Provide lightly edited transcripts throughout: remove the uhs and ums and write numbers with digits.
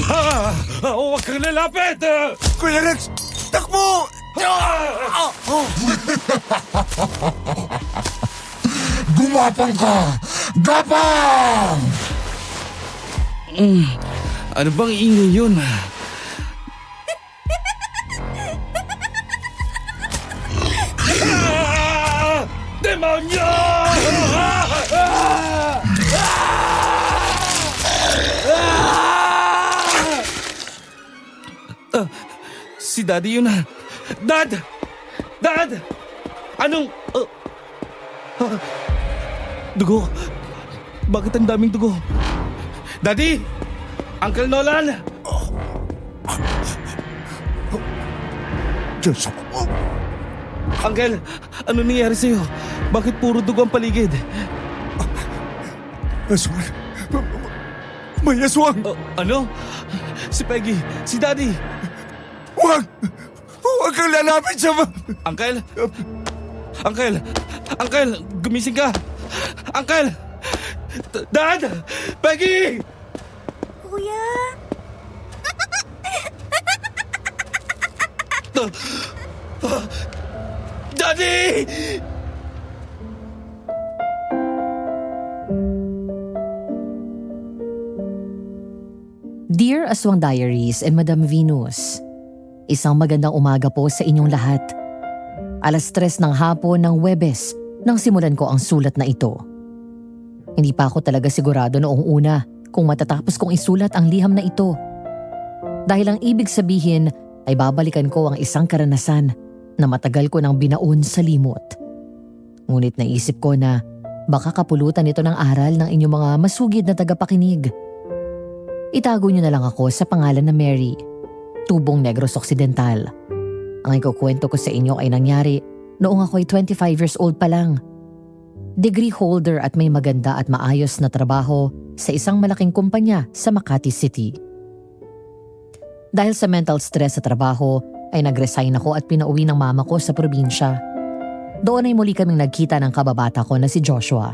Huwag kang lalapit! Kuya Rex! Takbo! Gumapang ka! Gapang! Ano bang ingay yun? Demonyo! Si Daddy yun. Dad! Dad! Anong... dugo? Bakit ang daming dugo? Daddy! Uncle Nolan! Diyos ko. Uncle, ano nangyari sa'yo? Bakit puro dugo ang paligid? Aswang. May aswang. Ano? Si Peggy, si Daddy. Huwag! Huwag kang lalapit sa... Uncle? Uncle! Uncle! Gumising ka! Uncle! Dad! Peggy! Kuya? Daddy! Dear Aswang Diaries and Madam Venus, isang magandang umaga po sa inyong lahat. 3:00 ng hapon ng Huwebes nang simulan ko ang sulat na ito. Hindi pa ako talaga sigurado noong una kung matatapos kong isulat ang liham na ito. Dahil ang ibig sabihin ay babalikan ko ang isang karanasan na matagal ko nang binaon sa limot. Ngunit naisip ko na baka kapulutan ito ng aral ng inyong mga masugid na tagapakinig. Itago niyo na lang ako sa pangalan na Mary, Tubong Negros Occidental. Ang ikukwento ko sa inyo ay nangyari noong ako'y 25 years old pa lang. Degree holder at may maganda at maayos na trabaho sa isang malaking kumpanya sa Makati City. Dahil sa mental stress sa trabaho ay nag-resign ako at pinauwi ng mama ko sa probinsya. Doon ay muli kaming nagkita ng kababata ko na si Joshua.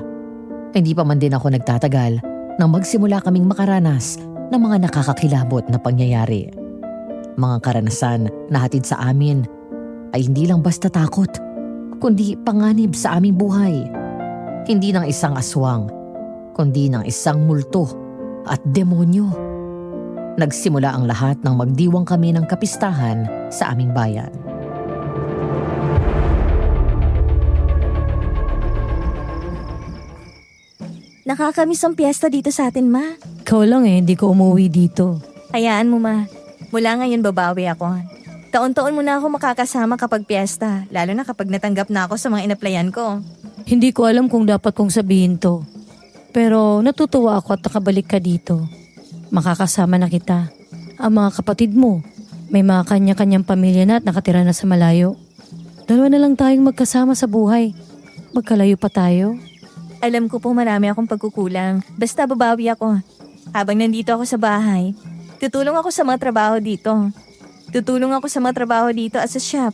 Hindi pa man din ako nagtatagal nang magsimula kaming makaranas ng mga nakakakilabot na pangyayari. Mga karanasan na hatid sa amin ay hindi lang basta takot, kundi panganib sa aming buhay. Hindi ng isang aswang, kundi ng isang multo at demonyo. Nagsimula ang lahat nang magdiwang kami ng kapistahan sa aming bayan. Nakakamiss ang piyesta dito sa atin, Ma. Ikaw lang hindi ko umuwi dito. Hayaan mo, Ma. Mula ngayon babawi ako. Taon-taon mo na ako makakasama kapag piyesta, lalo na kapag natanggap na ako sa mga inaplayan ko. Hindi ko alam kung dapat kong sabihin to. Pero natutuwa ako at nakabalik ka dito. Makakasama na kita. Ang mga kapatid mo, may mga kanya-kanyang pamilya na at nakatira na sa malayo. 2 na lang tayong magkasama sa buhay. Magkalayo pa tayo. Alam ko po marami akong pagkukulang. Basta babawi ako. Habang nandito ako sa bahay, tutulong ako sa mga trabaho dito. Tutulong ako sa mga trabaho dito at sa shop.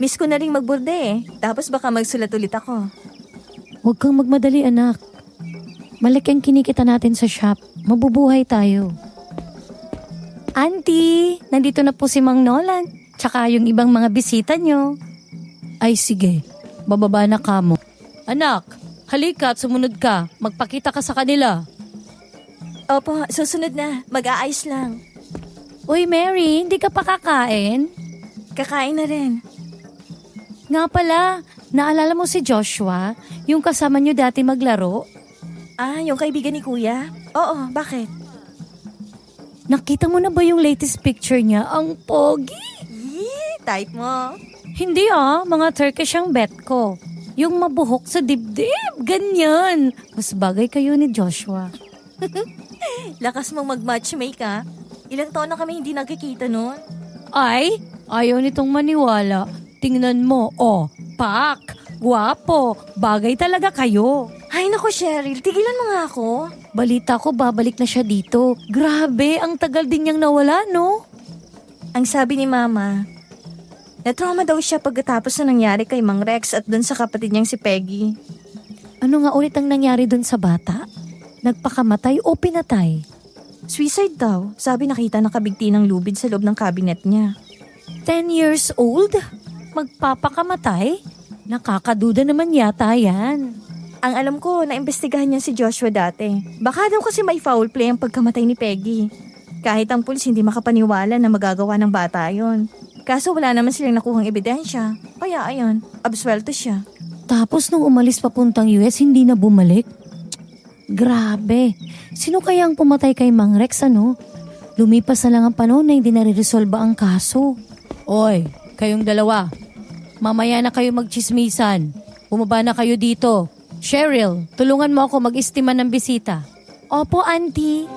Miss ko na rin magburde Tapos baka magsulat ulit ako. Huwag kang magmadali, anak. Malaki ang kinikita natin sa shop. Mabubuhay tayo. Auntie, nandito na po si Mang Nolan. Tsaka yung ibang mga bisita nyo. Ay sige, bababa na ka mo. Anak, halika at sumunod ka. Magpakita ka sa kanila. Opo, susunod na. Mag-aayos lang. Uy Mary, hindi ka pa kakain? Kakain na rin. Nga pala, naalala mo si Joshua? Yung kasama niyo dati maglaro? Ah, yung kaibigan ni Kuya? Oo, bakit? Nakita mo na ba yung latest picture niya? Ang pogi! Type mo. Hindi mga Turkish ang bet ko. Yung mabuhok sa dibdib, ganyan. Mas bagay kayo ni Joshua. Lakas mong mag-matchmake Ilang taon na kami hindi nagkikita noon. Ay, ayaw nitong maniwala. Tingnan mo, pak, guwapo, bagay talaga kayo. Ay naku Cheryl, tigilan mo nga ako. Balita ko babalik na siya dito. Grabe, ang tagal din niyang nawala, no? Ang sabi ni Mama, na-trauma daw siya pagkatapos na nangyari kay Mang Rex at dun sa kapatid niyang si Peggy. Ano nga ulit ang nangyari dun sa bata? Nagpakamatay o pinatay? Suicide daw. Sabi nakita nakabigti ng lubid sa loob ng cabinet niya. 10 years old? Magpapakamatay? Nakakaduda naman yata yan. Ang alam ko, naimbestigahan niya si Joshua dati. Baka daw kasi may foul play ang pagkamatay ni Peggy. Kahit ang pulis hindi makapaniwala na magagawa ng bata yon. Kaso wala naman silang nakuhang ebidensya. Kaya ayun, absuelto siya. Tapos nung umalis papuntang US, hindi na bumalik? Grabe. Sino kaya ang pumatay kay Mang Rex, ano? Lumipas na lang ang panahon na hindi nare-resolba ang kaso. Oy, kayong dalawa. Mamaya na kayo magchismisan. Bumaba na kayo dito. Cheryl, tulungan mo ako mag-estima ng bisita. Opo, auntie.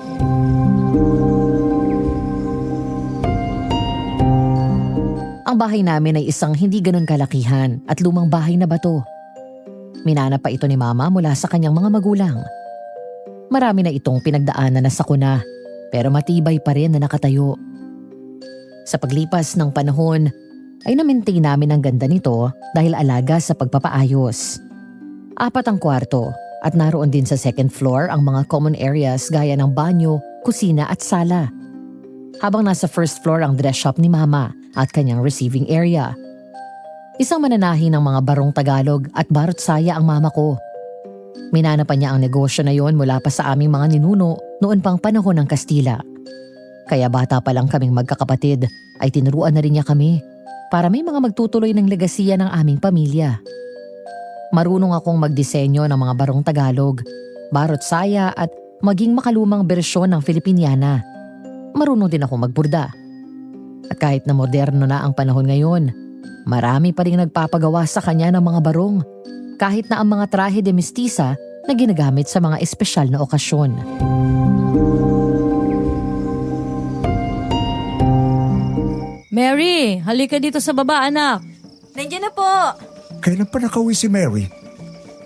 Ang bahay namin ay isang hindi ganun kalakihan at lumang bahay na bato. Minana pa ito ni Mama mula sa kanyang mga magulang. Marami na itong pinagdaanan na sakuna, pero matibay pa rin na nakatayo. Sa paglipas ng panahon, ay na-maintain namin ang ganda nito dahil alaga sa pagpapaayos. 4 ang kwarto at naroon din sa second floor ang mga common areas gaya ng banyo, kusina at sala. Habang nasa first floor ang dress shop ni Mama at kanyang receiving area. Isang mananahi ng mga barong Tagalog at barot saya ang mama ko. Minana pa niya ang negosyo na yon mula pa sa aming mga ninuno noon pang panahon ng Kastila. Kaya bata pa lang kaming magkakapatid ay tinuruan na rin niya kami para may mga magtutuloy ng legasiya ng aming pamilya. Marunong akong magdisenyo ng mga barong Tagalog, barot saya at maging makalumang bersyon ng Filipiniana. Marunong din akong magburda. At kahit na moderno na ang panahon ngayon, marami pa rin nagpapagawa sa kanya ng mga barong, kahit na ang mga trahe de mestiza na ginagamit sa mga espesyal na okasyon. Mary, halika dito sa baba, anak. Nandiyan na po! Kailan pa nakauwi si Mary?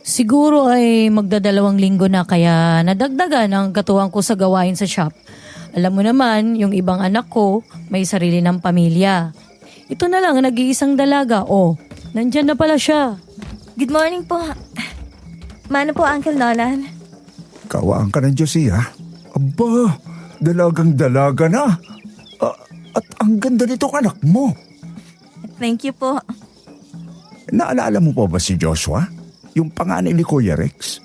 Siguro ay magdadalawang linggo na kaya nadagdagan ang katuwang ko sa gawain sa shop. Alam mo naman, yung ibang anak ko may sarili ng pamilya. Ito na lang, nag-iisang dalaga. Oh, nandyan na pala siya. Good morning po. Mano po, Uncle Nolan? Kawaan ka ng Diyos ha? Aba, dalagang dalaga na. At ang ganda nitong anak mo. Thank you po. Naalala mo pa ba si Joshua? Yung panganay ni Kuya Rex?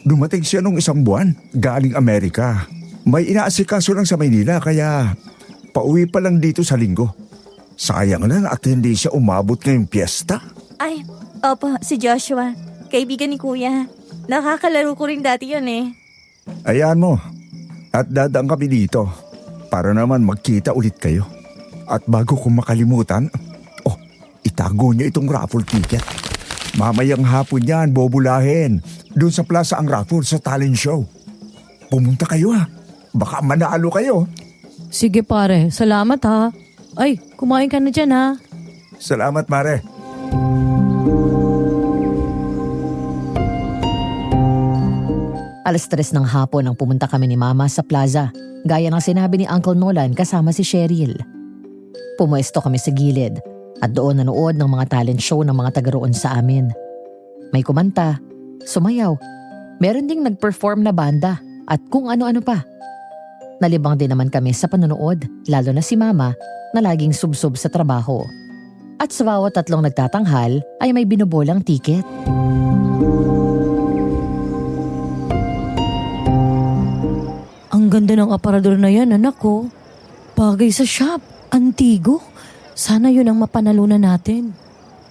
Dumating siya nung 1 buwan, galing Amerika. May inaasikaso lang sa Maynila kaya pauwi pa lang dito sa linggo. Sayang lang at hindi siya umabot ngayong piyesta. Ay, opo, si Joshua. Kaibigan ni Kuya. Nakakalaro ko rin dati yun eh. Ayan mo, at dadaan kami dito para naman magkita ulit kayo. At bago ko makalimutan, itago niyo itong raffle ticket. Mamayang hapon yan, bobulahin. Doon sa plaza ang raffle sa talent show. Pumunta kayo ha. Baka manalo kayo. Sige pare, salamat ha. Ay, kumain ka na dyan ha. Salamat, Mare. Alas 3 ng hapon nang pumunta kami ni Mama sa plaza, gaya ng sinabi ni Uncle Nolan kasama si Cheryl. Pumuesto kami sa gilid at doon nanood ng mga talent show ng mga taga roon sa amin. May kumanta, sumayaw, meron ding nag-perform na banda at kung ano-ano pa. Nalibang din naman kami sa panonood, lalo na si Mama na laging subsob sa trabaho. At sa bawat 3 nagtatanghal ay may binubolang tiket. Ang ganda ng aparador na yan, anak ko. Bagay sa shop, antigo. Sana yun ang mapanalunan natin.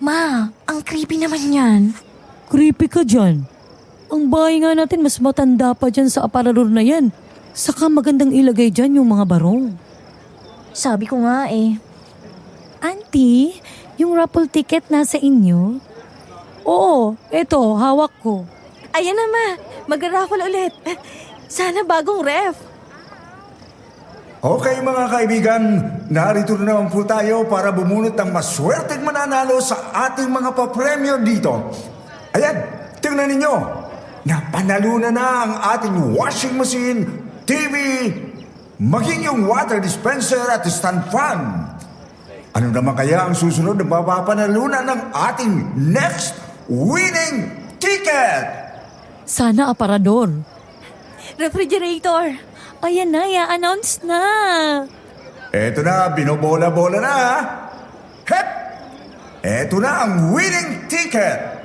Ma, ang creepy naman yan. Creepy ka dyan. Ang bahay nga natin mas matanda pa dyan sa aparador na yan. Saka magandang ilagay dyan yung mga barong. Sabi ko nga eh. Auntie, yung raffle ticket nasa inyo? Oo, eto, hawak ko. Ayan na ma, mag-raffle ulit. Sana bagong ref. Okay mga kaibigan, narito na naman po tayo para bumunot ng maswerteng mananalo sa ating mga papremyo dito. Ayan, tingnan ninyo. Napanalunan na ang ating washing machine, TV, maging yung water dispenser at stand fan. Ano naman kaya ang susunod na mapapanalunan ng ating next winning ticket? Sana aparador. Refrigerator. Ayan na, i-announce na. Eto na, binobola-bola na. Hep! Eto na ang winning ticket.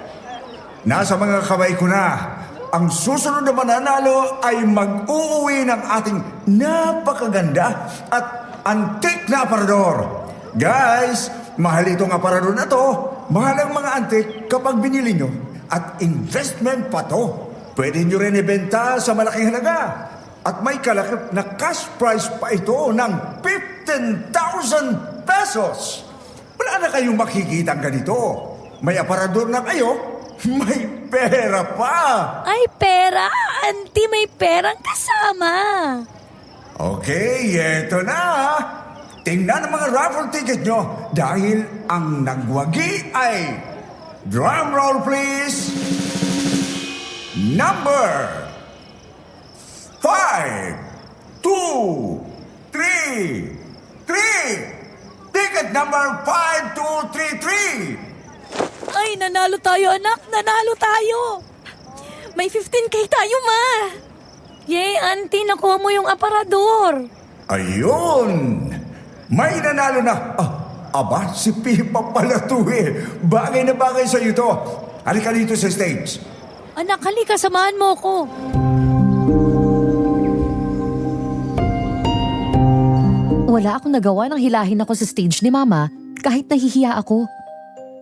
Nasa mga kamay ko na. Ang susunod na mananalo ay mag-uuwi ng ating napakaganda at antik na aparador. Guys, mahal itong aparador na to. Mahal ang mga antik kapag binili nyo. At investment pa to. Pwede nyo rin ibenta sa malaking halaga. At may kalakip na cash price pa ito ng 15,000 pesos. Wala na kayong makikita ganito. May aparador na kayo. May pera pa! Ay, pera! Auntie, may perang kasama. Okay, eto na. Tingnan ang mga raffle ticket nyo dahil ang nagwagi ay... Drum roll please! Number 5, 2, 3, 3! Ticket number 5233! Ay, nanalo tayo, anak. Nanalo tayo. May 15K tayo, ma! Yay, auntie, nakuha mo yung aparador. Ayun! May nanalo na! Aba, si Pipa pala to eh. Bagay na bagay sa'yo to. Halika dito sa stage. Anak, halika, samahan mo ko. Wala akong nagawa nang hilahin ako sa stage ni Mama kahit nahihiya ako.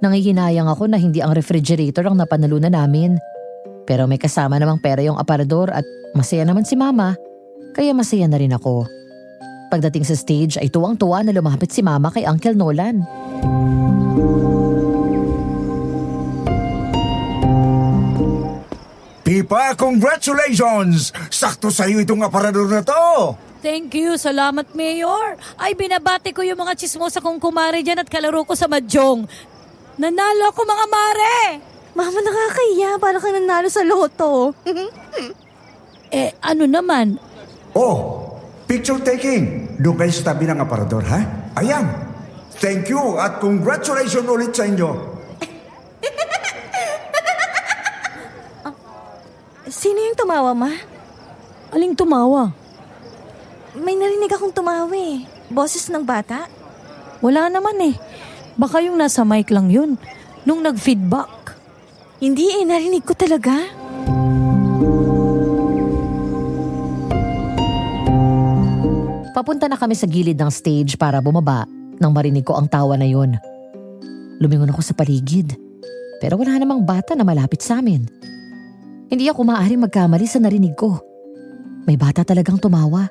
Nangihinayang ako na hindi ang refrigerator ang napanalunan namin. Pero may kasama namang pera yung aparador at masaya naman si Mama, kaya masaya na rin ako. Pagdating sa stage ay tuwang-tuwa na lumapit si Mama kay Uncle Nolan. Pipa, congratulations! Sakto sa'yo itong aparador na to! Thank you, salamat, Mayor. Ay, binabati ko yung mga chismosa kong kumare dyan at kalaro ko sa Mahjong. Nanalo ako, mga mare! Mama, nakakahiya. Para kang nanalo sa loto. Ano naman? Oh, picture taking. Doon kayo sa tabi ng aparador, ha? Ayan. Thank you at congratulations ulit sa inyo. Sino yung tumawa, ma? Aling tumawa? May narinig akong tumawi. Boses ng bata? Wala naman eh. Baka yung nasa mic lang yun. Nung nag-feedback. Hindi narinig ko talaga. Papunta na kami sa gilid ng stage para bumaba nang marinig ko ang tawa na yun. Lumingon ako sa paligid. Pero wala namang bata na malapit sa amin. Hindi ako maaaring magkamali sa narinig ko. May bata talagang tumawa.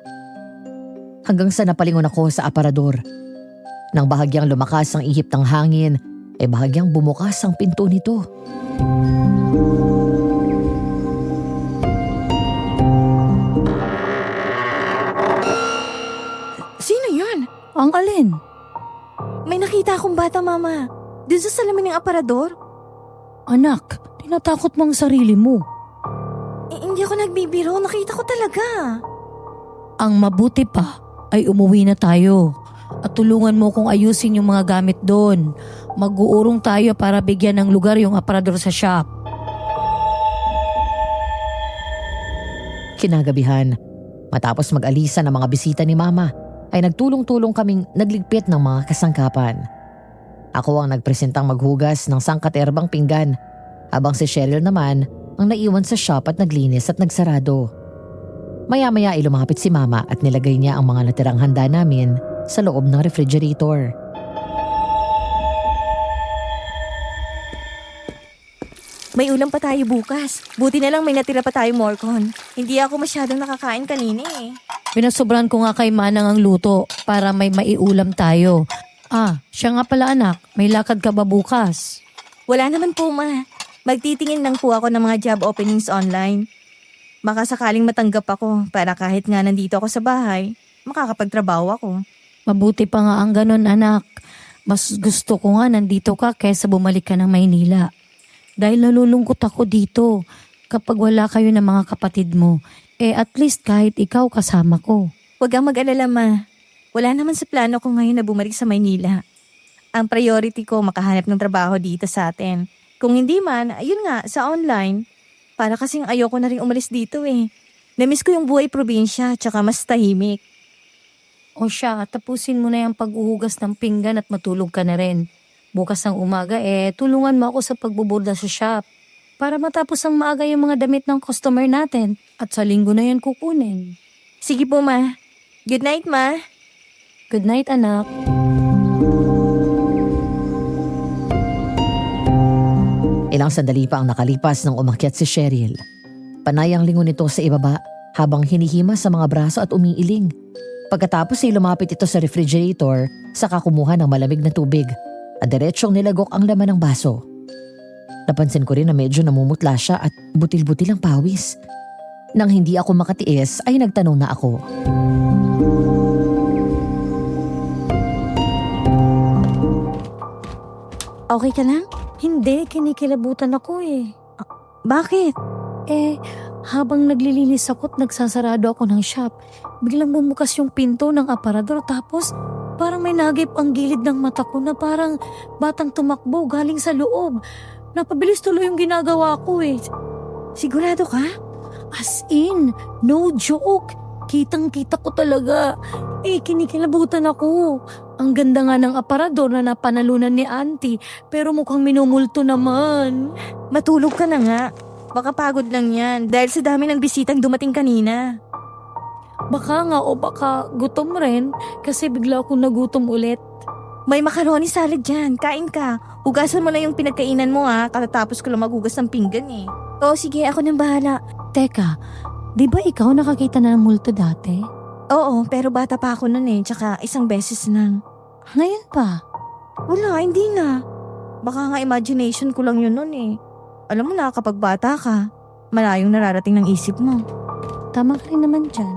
Hanggang sa napalingon ako sa aparador. Nang bahagyang lumakas ang ihip ng hangin, ay bahagyang bumukas ang pinto nito. Sino yun? Ang alin? May nakita akong bata, mama. Doon sa salamin ng aparador. Anak, tinatakot mo ang sarili mo. Hindi ako nagbibiro. Nakita ko talaga. Ang mabuti pa ay umuwi na tayo. At tulungan mo kong ayusin yung mga gamit doon. Mag-uurong tayo para bigyan ng lugar yung aparador sa shop. Kinagabihan, matapos mag-alisa ng mga bisita ni Mama, ay nagtulong-tulong kaming nagligpit ng mga kasangkapan. Ako ang nagpresentang maghugas ng sangkaterbang pinggan, habang si Cheryl naman ang naiwan sa shop at naglinis at nagsarado. Maya-maya ay lumapit si Mama at nilagay niya ang mga natirang handa namin sa loob ng refrigerator. May ulam pa tayo bukas. Buti na lang may natira pa tayong morcon. Hindi ako masyadong nakakain kanina eh. Pinasobran ko nga kay Manang ang luto para may maiulam tayo. Siya nga pala anak, may lakad ka ba bukas? Wala naman po, ma. Magtitingin lang po ako ng mga job openings online. Baka sakaling matanggap ako para kahit nga nandito ako sa bahay, makakapagtrabaho ako. Mabuti pa nga ang ganon anak. Mas gusto ko nga nandito ka kaysa bumalik ka ng Maynila. Dahil nalulungkot ako dito kapag wala kayo ng mga kapatid mo. At least kahit ikaw kasama ko. Huwag kang mag-alala, ma. Wala naman sa plano ko ngayon na bumalik sa Maynila. Ang priority ko makahanap ng trabaho dito sa atin. Kung hindi man, ayun nga, sa online. Para kasing ayoko na rin umalis dito eh. Namiss ko yung buhay probinsya, tsaka mas tahimik. O siya, tapusin mo na yung paghuhugas ng pinggan at matulog ka na rin. Bukas ng umaga tulungan mo ako sa pagbuburda sa shop. Para matapos ang maaga yung mga damit ng customer natin. At sa linggo na yan kukunin. Sige po, ma. Good night, ma. Good night, anak. Ilang sandali pa ang nakalipas nang umakyat si Cheryl. Panay ang lingon nito sa ibaba habang hinihima sa mga braso at umiiling. Pagkatapos ay lumapit ito sa refrigerator, saka kumuha ng malamig na tubig at diretsyong nilagok ang laman ng baso. Napansin ko rin na medyo namumutla siya at butil-butil ang pawis. Nang hindi ako makatiis ay nagtanong na ako. Okay ka lang? Hindi, kinikilabutan ako Bakit? Habang naglilinis ako at nagsasarado ako ng shop, biglang bumukas yung pinto ng aparador tapos parang may nagip ang gilid ng mata ko na parang batang tumakbo galing sa loob. Napabilis tuloy yung ginagawa ko Sigurado ka? As in, no joke. Kitang-kita ko talaga. Kinikilabutan ako. Ang ganda nga ng aparador na napanalunan ni auntie, pero mukhang minumulto naman. Matulog ka na nga. Baka pagod lang yan dahil sa dami ng bisitang dumating kanina. Baka nga o baka gutom rin kasi bigla akong nagutom ulit. May macaroni salad dyan. Kain ka. Hugasan mo na yung pinagkainan mo katatapos ko lang maghugas ng pinggan Oo, sige. Ako nang bahala. Teka, di ba ikaw nakakita na ng multo dati? Oo, pero bata pa ako nun tsaka isang beses lang. Ngayon pa? Wala, hindi na. Baka nga imagination ko lang yun nun Alam mo na kapag bata ka, malayong nararating ng isip mo. Tama ka rin naman dyan.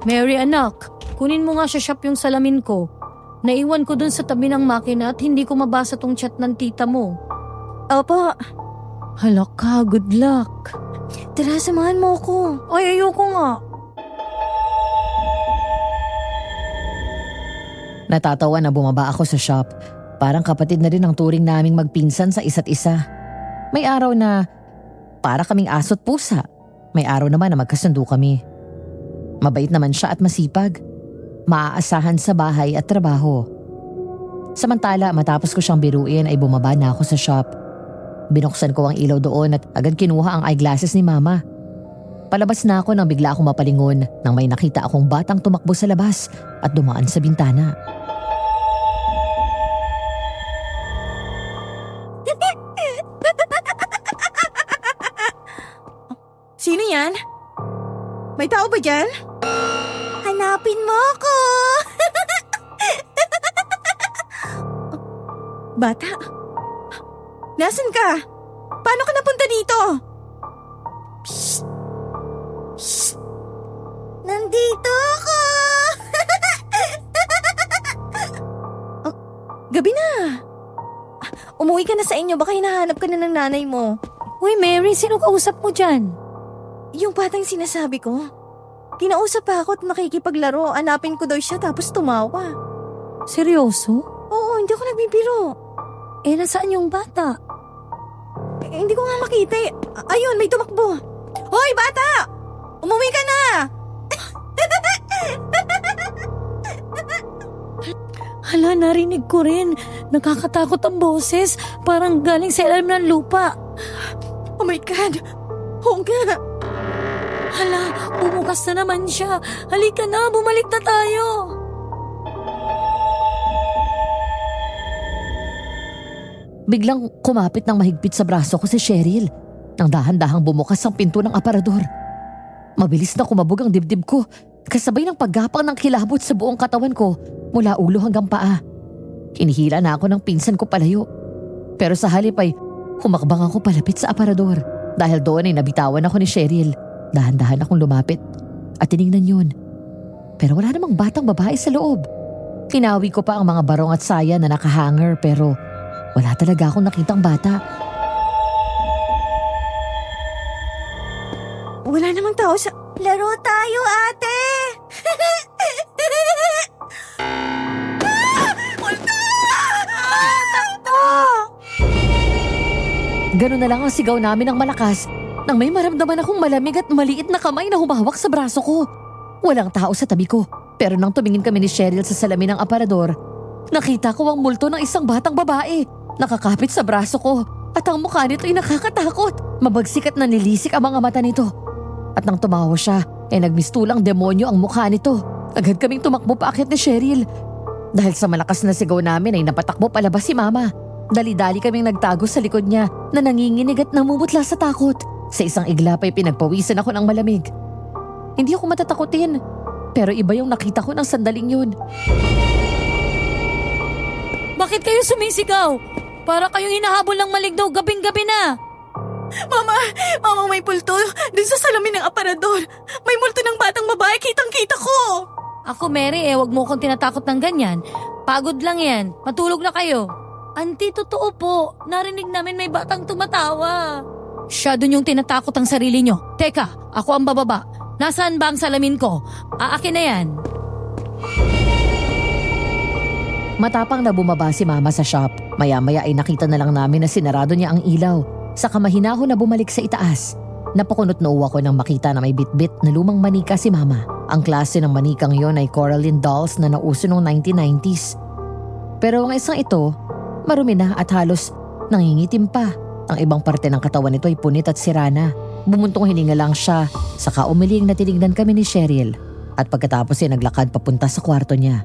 Mary anak, kunin mo nga sa shop yung salamin ko. Naiwan ko dun sa tabi ng makina at hindi ko mabasa tong chat ng tita mo. Opo. Hala ka, good luck. Tara, samahan mo ako. Ay, ayoko nga. Natatawa na bumaba ako sa shop. Parang kapatid na rin ang turing naming magpinsan sa isa't isa. May araw na para kaming aso't pusa. May araw naman na magkasundo kami. Mabait naman siya at masipag. Maaasahan sa bahay at trabaho. Samantala matapos ko siyang biruin ay bumaba na ako sa shop. Binuksan ko ang ilaw doon at agad kinuha ang eyeglasses ni mama. Palabas na ako nang bigla akong mapalingon nang may nakita akong batang tumakbo sa labas at dumaan sa bintana. Sino yan? May tao ba dyan? Hanapin mo ako! Bata? Nasaan ka? Paano ka napunta dito? Psst! Psst! Nandito ako! Gabi na. Umuwi ka na sa inyo, baka hinahanap ka na ng nanay mo. Uy Mary, sino kausap mo dyan? Yung batang sinasabi ko. Kinausap pa ako at makikipaglaro. Hanapin ko daw siya tapos tumawa. Seryoso? Oo, hindi ako nagbibiro. Nasaan yung bata? Hindi ko nga makita Ayun, may tumakbo. Hoy, bata! Umuwi ka na! Hala, narinig ko rin. Nakakatakot ang boses. Parang galing sa ilalim ng lupa. Oh my God! Oo nga! Hala, bumukas na naman siya. Halika na, bumalik na tayo. Biglang kumapit ng mahigpit sa braso ko si Cheryl. Nang dahan-dahang bumukas ang pinto ng aparador. Mabilis na kumabog ang dibdib ko. Kasabay ng paggapang ng kilabot sa buong katawan ko mula ulo hanggang paa. Hinihila na ako ng pinsan ko palayo. Pero sa halip ay humakbang ako palapit sa aparador. Dahil doon ay nabitawan ako ni Cheryl. Dahan-dahan akong lumapit at tinignan yun. Pero wala namang batang babae sa loob. Kinawi ko pa ang mga barong at saya na nakahanger pero wala talaga akong nakitang bata. Wala namang tao sa... Laro tayo, ate! Ganun na lang ang sigaw namin ng malakas nang may maramdaman akong malamig at maliit na kamay na humahawak sa braso ko. Walang tao sa tabi ko, pero nang tumingin kami ni Cheryl sa salamin ng aparador, nakita ko ang multo ng isang batang babae, nakakapit sa braso ko, at ang mukha nito ay nakakatakot. Mabagsik at nanilisik ang mga mata nito. At nang tumawa siya, nagmistulang demonyo ang mukha nito. Agad kaming tumakbo paakyat ni Cheryl. Dahil sa malakas na sigaw namin ay napatakbo palabas si Mama. Dali-dali kaming nagtago sa likod niya na nanginginig at namumutla sa takot. Sa isang iglap ay pinagpawisan ako ng malamig. Hindi ako matatakutin, pero iba yung nakita ko ng sandaling yun. Bakit kayo sumisigaw? Para kayong hinahabol ng maligno gabing-gabi na. Mama, may pulto. Dun sa salamin ng aparador. May multo ng batang babae, kitang-kita ko. Ako, Mary, wag mo akong tinatakot ng ganyan. Pagod lang yan. Matulog na kayo. Auntie, totoo po. Narinig namin may batang tumatawa. Siya dun yung tinatakot ang sarili nyo. Teka, ako ang bababa. Nasaan ba ang salamin ko? Aakin na yan. Matapang na bumaba si Mama sa shop. Maya-maya ay nakita na lang namin na sinarado niya ang ilaw. Saka mahinahon na bumalik sa itaas. Napakunot noo ako nang makita na may bit-bit na lumang manika si Mama. Ang klase ng manikang yon ay Coraline dolls na nauso noong 1990s. Pero ang isang ito, marumi na at halos nangingitim pa. Ang ibang parte ng katawan nito ay punit at sira na. Bumuntong hininga lang siya, saka umiling na tinignan kami ni Cheryl. At pagkatapos ay naglakad papunta sa kwarto niya.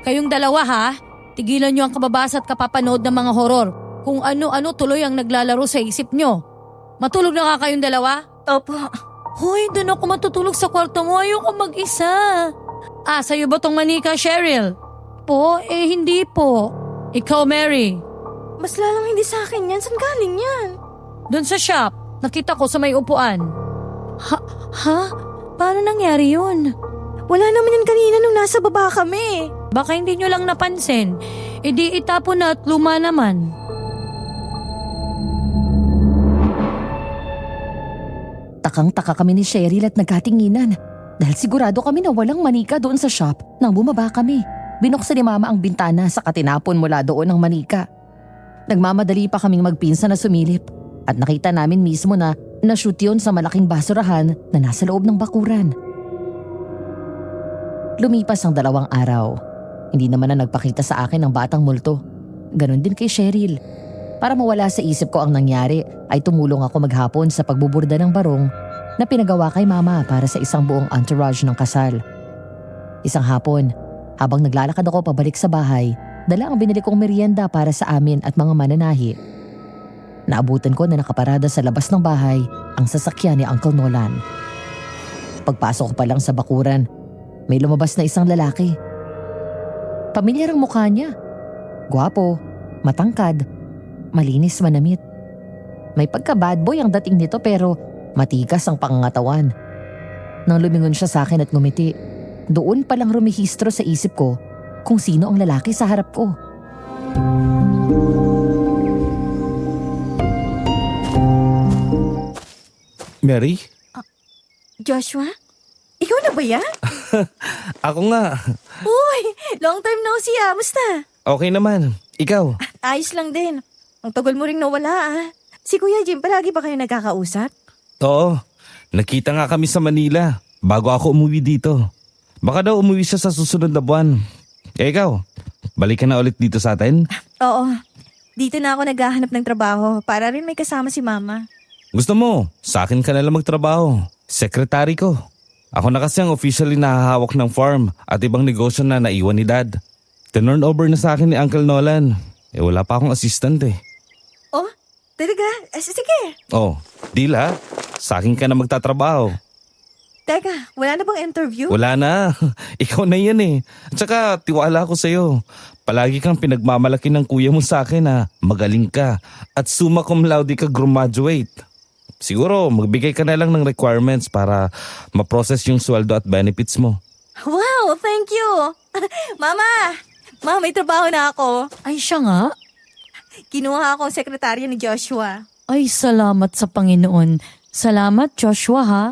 Kayong dalawa ha, tigilan nyo ang kababasa at kapapanood ng mga horor. Kung ano-ano tuloy ang naglalaro sa isip nyo. Matulog na ka kayong dalawa? Opo. Hoy, doon ako matutulog sa kwarto mo. Ayoko mag-isa. Sa'yo ba tong manika, Cheryl? Po, hindi po. Ikaw, Mary. Mas lalong hindi sa akin yan. Saan galing yan? Doon sa shop, nakita ko sa may upuan. Ha? Paano nangyari yun? Wala naman yan kanina nung nasa baba kami. Baka hindi nyo lang napansin. Di itapon na at luma naman. Takang-taka kami ni Cheryl at nagkatinginan. Dahil sigurado kami na walang manika doon sa shop nang bumaba kami. Binuksan ni Mama ang bintana saka tinapon mula doon ang manika. Nagmamadali pa kaming magpinsan na sumilip at nakita namin mismo na na-shoot yun sa malaking basurahan na nasa loob ng bakuran. Lumipas ang 2 araw. Hindi naman na nagpakita sa akin ang batang multo. Ganon din kay Cheryl. Para mawala sa isip ko ang nangyari ay tumulong ako maghapon sa pagbuburda ng barong na pinagawa kay Mama para sa isang buong entourage ng kasal. Isang hapon, habang naglalakad ako pabalik sa bahay, dala ang binili kong merienda para sa amin at mga mananahi. Naabutan ko na nakaparada sa labas ng bahay ang sasakyan ni Uncle Nolan. Pagpasok ko pa lang sa bakuran, may lumabas na isang lalaki. Pamilyar ang mukha niya. Gwapo, matangkad, malinis manamit. May pagka-bad boy ang dating nito pero matikas ang pangangatawan. Nang lumingon siya sa akin at ngumiti, doon palang rumihistro sa isip ko kung sino ang lalaki sa harap ko. Mary? Joshua? Ikaw na ba yan? Ako nga. Uy, long time no see ah. Musta? Okay naman. Ikaw? Ayos lang din. Ang tagal mo ring nawala ah. Si Kuya Jim, palagi ba kayo nagkakausap? Oo. Nakita nga kami sa Manila bago ako umuwi dito. Baka daw umuwi siya sa susunod na buwan. Ikaw, balik ka na ulit dito sa atin? Oo. Dito na ako naghahanap ng trabaho para rin may kasama si Mama. Gusto mo, sa akin ka na lang magtrabaho. Sekretary ko. Ako na kasi ang officially nahahawak ng farm at ibang negosyo na naiwan ni Dad. Tinurn over na sa akin ni Uncle Nolan. Wala pa akong assistant eh. Oh, talaga? Sige. Oh, deal ha? Sa akin ka na magtatrabaho. Teka, wala na bang interview? Wala na. Ikaw na yan eh. At saka tiwala ko sa'yo. Palagi kang pinagmamalaki ng kuya mo sa akin na magaling ka at summa cum laude ka graduate. Siguro magbigay ka na lang ng requirements para ma-process yung sweldo at benefits mo. Wow, thank you. Mama, may trabaho na ako. Ay, siya nga. Kinuha ako ang sekretarya ni Joshua. Ay, salamat sa Panginoon. Salamat, Joshua, ha?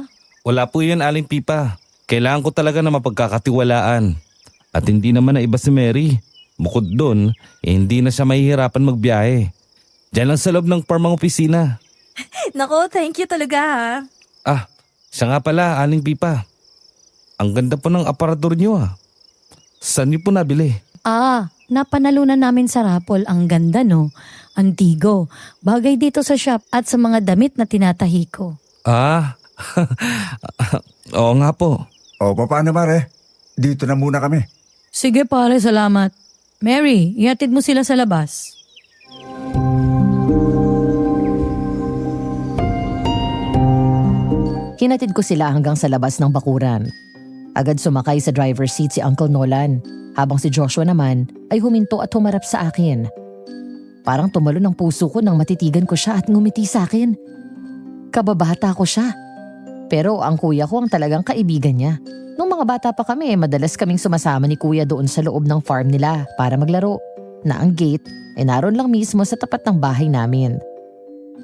Wala po yun, Aling Pipa. Kailangan ko talaga na mapagkakatiwalaan. At hindi naman na iba si Mary. Bukod doon, hindi na siya mahihirapan magbiyahe. Diyan lang sa loob ng farm ang opisina. Nako, thank you talaga ha. Ah, siya nga pala, Aling Pipa. Ang ganda po ng aparador niyo ah. Saan niyo po nabili? Napanalunan namin sa raffle. Ang ganda no? Antigo. Bagay dito sa shop at sa mga damit na tinatahi ko. Ah, oo nga po. O paano Mare? Dito na muna kami. Sige pare, salamat. Mary, ihatid mo sila sa labas. Hinatid ko sila hanggang sa labas ng bakuran. Agad sumakay sa driver's seat si Uncle Nolan, habang si Joshua naman ay huminto at humarap sa akin. Parang tumalo ng puso ko nang matitigan ko siya at ngumiti sa akin. Kababata ko siya. Pero ang kuya ko ang talagang kaibigan niya. Nung mga bata pa kami, madalas kaming sumasama ni kuya doon sa loob ng farm nila para maglaro, na ang gate ay naroon lang mismo sa tapat ng bahay namin.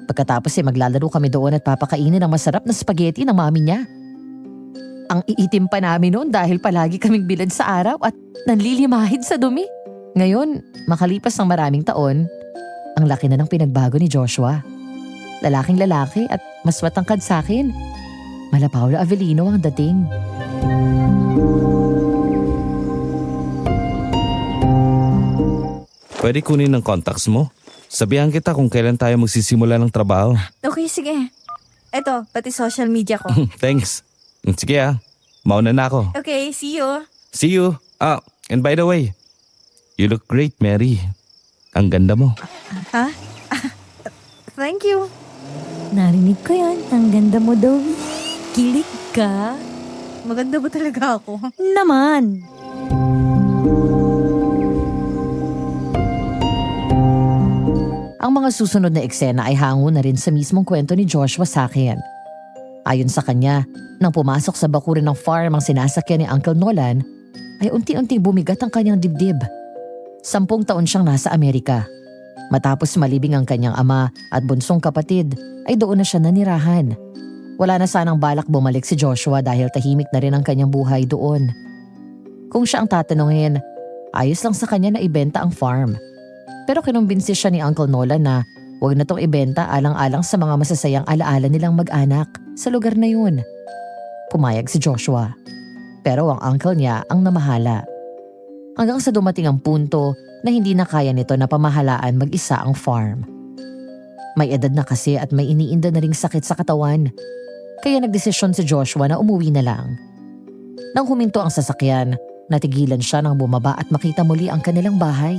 Pagkatapos ay maglalaro kami doon at papakainin ng masarap na spaghetti ng mami niya. Ang iitim pa namin noon dahil palagi kaming bilad sa araw at nanlilimahid sa dumi. Ngayon, makalipas ng maraming taon, ang laki na ng pinagbago ni Joshua. Lalaking lalaki at mas matangkad sa akin. Mala Paula Avellino ang dating. Pwede kunin ng contacts mo? Sabihan kita kung kailan tayo magsisimula ng trabaho. Okay, sige. Eto, pati social media ko. Thanks. Sige ah, mauna na ako. Okay, see you. See you. And by the way, you look great, Mary. Ang ganda mo. Ha? Thank you. Narinig ko yan. Ang ganda mo daw. Kilig ka. Maganda ba talaga ako? Naman. Ang mga susunod na eksena ay hango na rin sa mismong kwento ni Joshua sa akin. Ayon sa kanya, nang pumasok sa bakuran ng farm ang sinasakyan ni Uncle Nolan, ay unti-unting bumigat ang kanyang dibdib. 10 taon siyang nasa Amerika. Matapos malibing ang kanyang ama at bunsong kapatid, ay doon na siya nanirahan. Wala na sanang balak bumalik si Joshua dahil tahimik na rin ang kanyang buhay doon. Kung siya ang tatanungin, ayos lang sa kanya na ibenta ang farm. Pero kinumbinsi siya ni Uncle Nolan na huwag na tong ibenta alang-alang sa mga masasayang alaala nilang mag-anak sa lugar na yun. Pumayag si Joshua. Pero ang uncle niya ang namahala. Hanggang sa dumating ang punto na hindi na kaya nito na pamahalaan mag-isa ang farm. May edad na kasi at may iniinda na ring sakit sa katawan. Kaya nagdesisyon si Joshua na umuwi na lang. Nang huminto ang sasakyan, natigilan siya nang bumaba at makita muli ang kanilang bahay.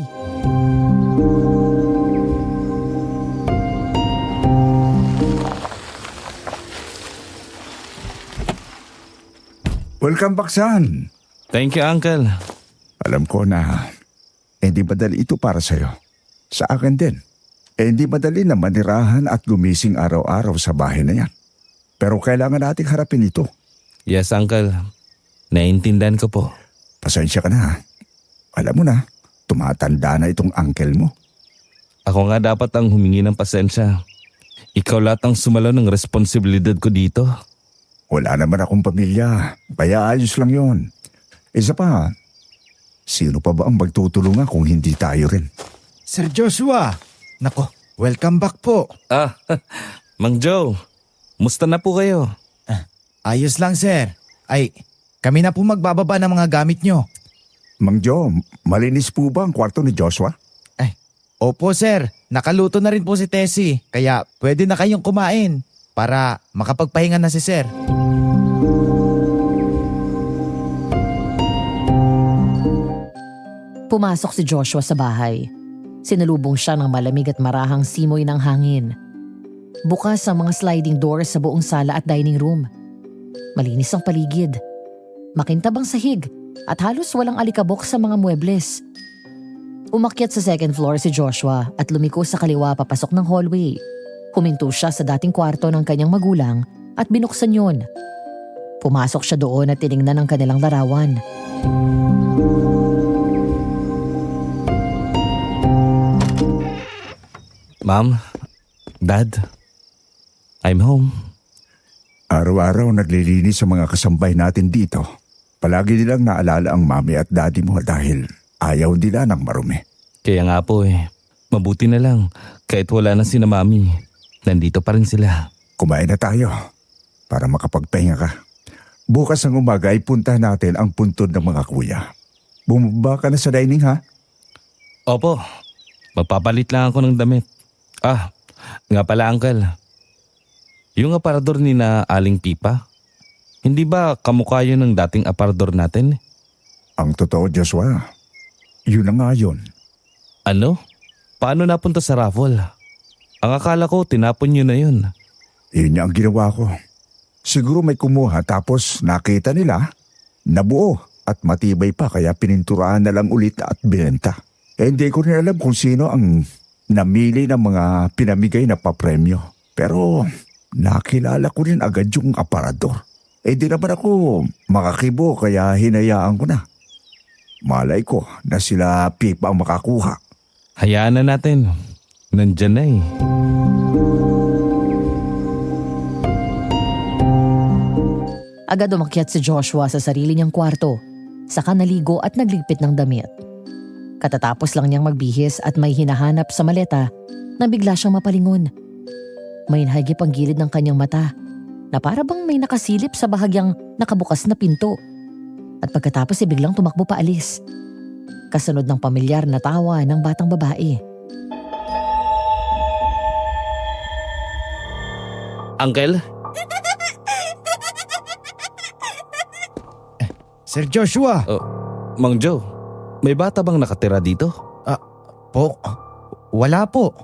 Welcome back, son. Thank you, Uncle. Alam ko na hindi madali ito para sa'yo. Sa akin din. Hindi madali na manirahan at gumising araw-araw sa bahay na yan. Pero kailangan nating harapin ito. Yes, Uncle. Naiintindihan ko po. Pasensya ka na ha. Alam mo na, tumatanda na itong uncle mo. Ako nga dapat ang humingi ng pasensya. Ikaw lahat ang sumalo ng responsibilidad ko dito. Wala naman akong pamilya. Kaya ayos lang yon. Isa pa, sino pa ba ang magtutulungan kung hindi tayo rin? Sir Joshua! Nako, welcome back po. Mang Joe, musta na po kayo? Ayos lang sir. Ay, kami na po magbababa ng mga gamit nyo. Mang Joe, malinis po ba ang kwarto ni Joshua? Opo sir, nakaluto na rin po si Tessie. Kaya pwede na kayong kumain para makapagpahinga na si sir. Pumasok si Joshua sa bahay. Sinalubong siya ng malamig at marahang simoy ng hangin. Bukas ang mga sliding doors sa buong sala at dining room. Malinis ang paligid. Makintab ang sahig at halos walang alikabok sa mga muebles. Umakyat sa second floor si Joshua at lumiko sa kaliwa papasok ng hallway. Huminto siya sa dating kwarto ng kanyang magulang at binuksan yun. Pumasok siya doon at tiningnan ang kanilang larawan. Ma'am, Dad, I'm home. Araw-araw naglilinis sa mga kasambay natin dito. Palagi nilang naalala ang mami at daddy mo dahil ayaw nila ng marumi. Kaya nga po mabuti na lang kahit wala na sina mami. Nandito pa rin sila. Kumain na tayo para makapagpahinga ka. Bukas ng umaga ay punta natin ang puntod ng mga kuya. Bumaba ka na sa dining ha? Opo, magpapalit lang ako ng damit. Nga pala uncle. Yung aparador ni na Aling Pipa, hindi ba kamukha yun ng dating aparador natin? Ang totoo, Joshua, yun na nga yun. Ano? Paano napunta sa raffle? Ang akala ko tinapon nyo na yun. Yun niya ang ginawa ko. Siguro may kumuha tapos nakita nila, nabuo at matibay pa kaya pininturaan na lang ulit at binenta. Hindi ko rin alam kung sino ang namili ng mga pinamigay na papremyo. Pero nakilala ko rin agad yung aparador. Di naman ako makakibo kaya hinayaan ko na. Malay ko na sila Pipa ang makakuha. Hayaan na natin. Nandyan na Agad umakyat si Joshua sa sarili niyang kwarto, saka naligo at nagligpit ng damit. Katatapos lang niyang magbihis at may hinahanap sa maleta na bigla siyang mapalingon. May nahagip ang gilid ng kanyang mata na para bang may nakasilip sa bahagyang nakabukas na pinto. At pagkatapos biglang tumakbo paalis. Kasunod ng pamilyar na tawa ng batang babae. Uncle? Sir Joshua! Mang Joe, may bata bang nakatira dito? Po, wala po.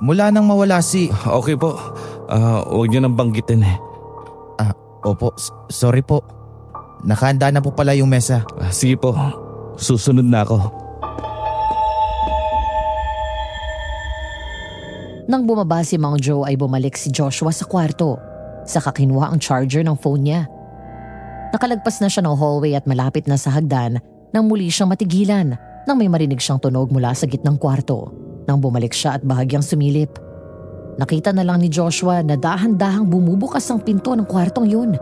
Mula nang mawala si... Okay po. Huwag niyo nang banggitin Opo, sorry po. Nakahanda na po pala yung mesa. Sige po. Susunod na ako. Nang bumaba si Mang Joe ay bumalik si Joshua sa kwarto. Saka kinuha ang charger ng phone niya. Nakalagpas na siya ng hallway at malapit na sa hagdan nang muli siyang matigilan nang may marinig siyang tunog mula sa gitnang kwarto. Nang bumalik siya at bahagyang sumilip. Nakita na lang ni Joshua na dahan-dahang bumubukas ang pinto ng kwartong yun.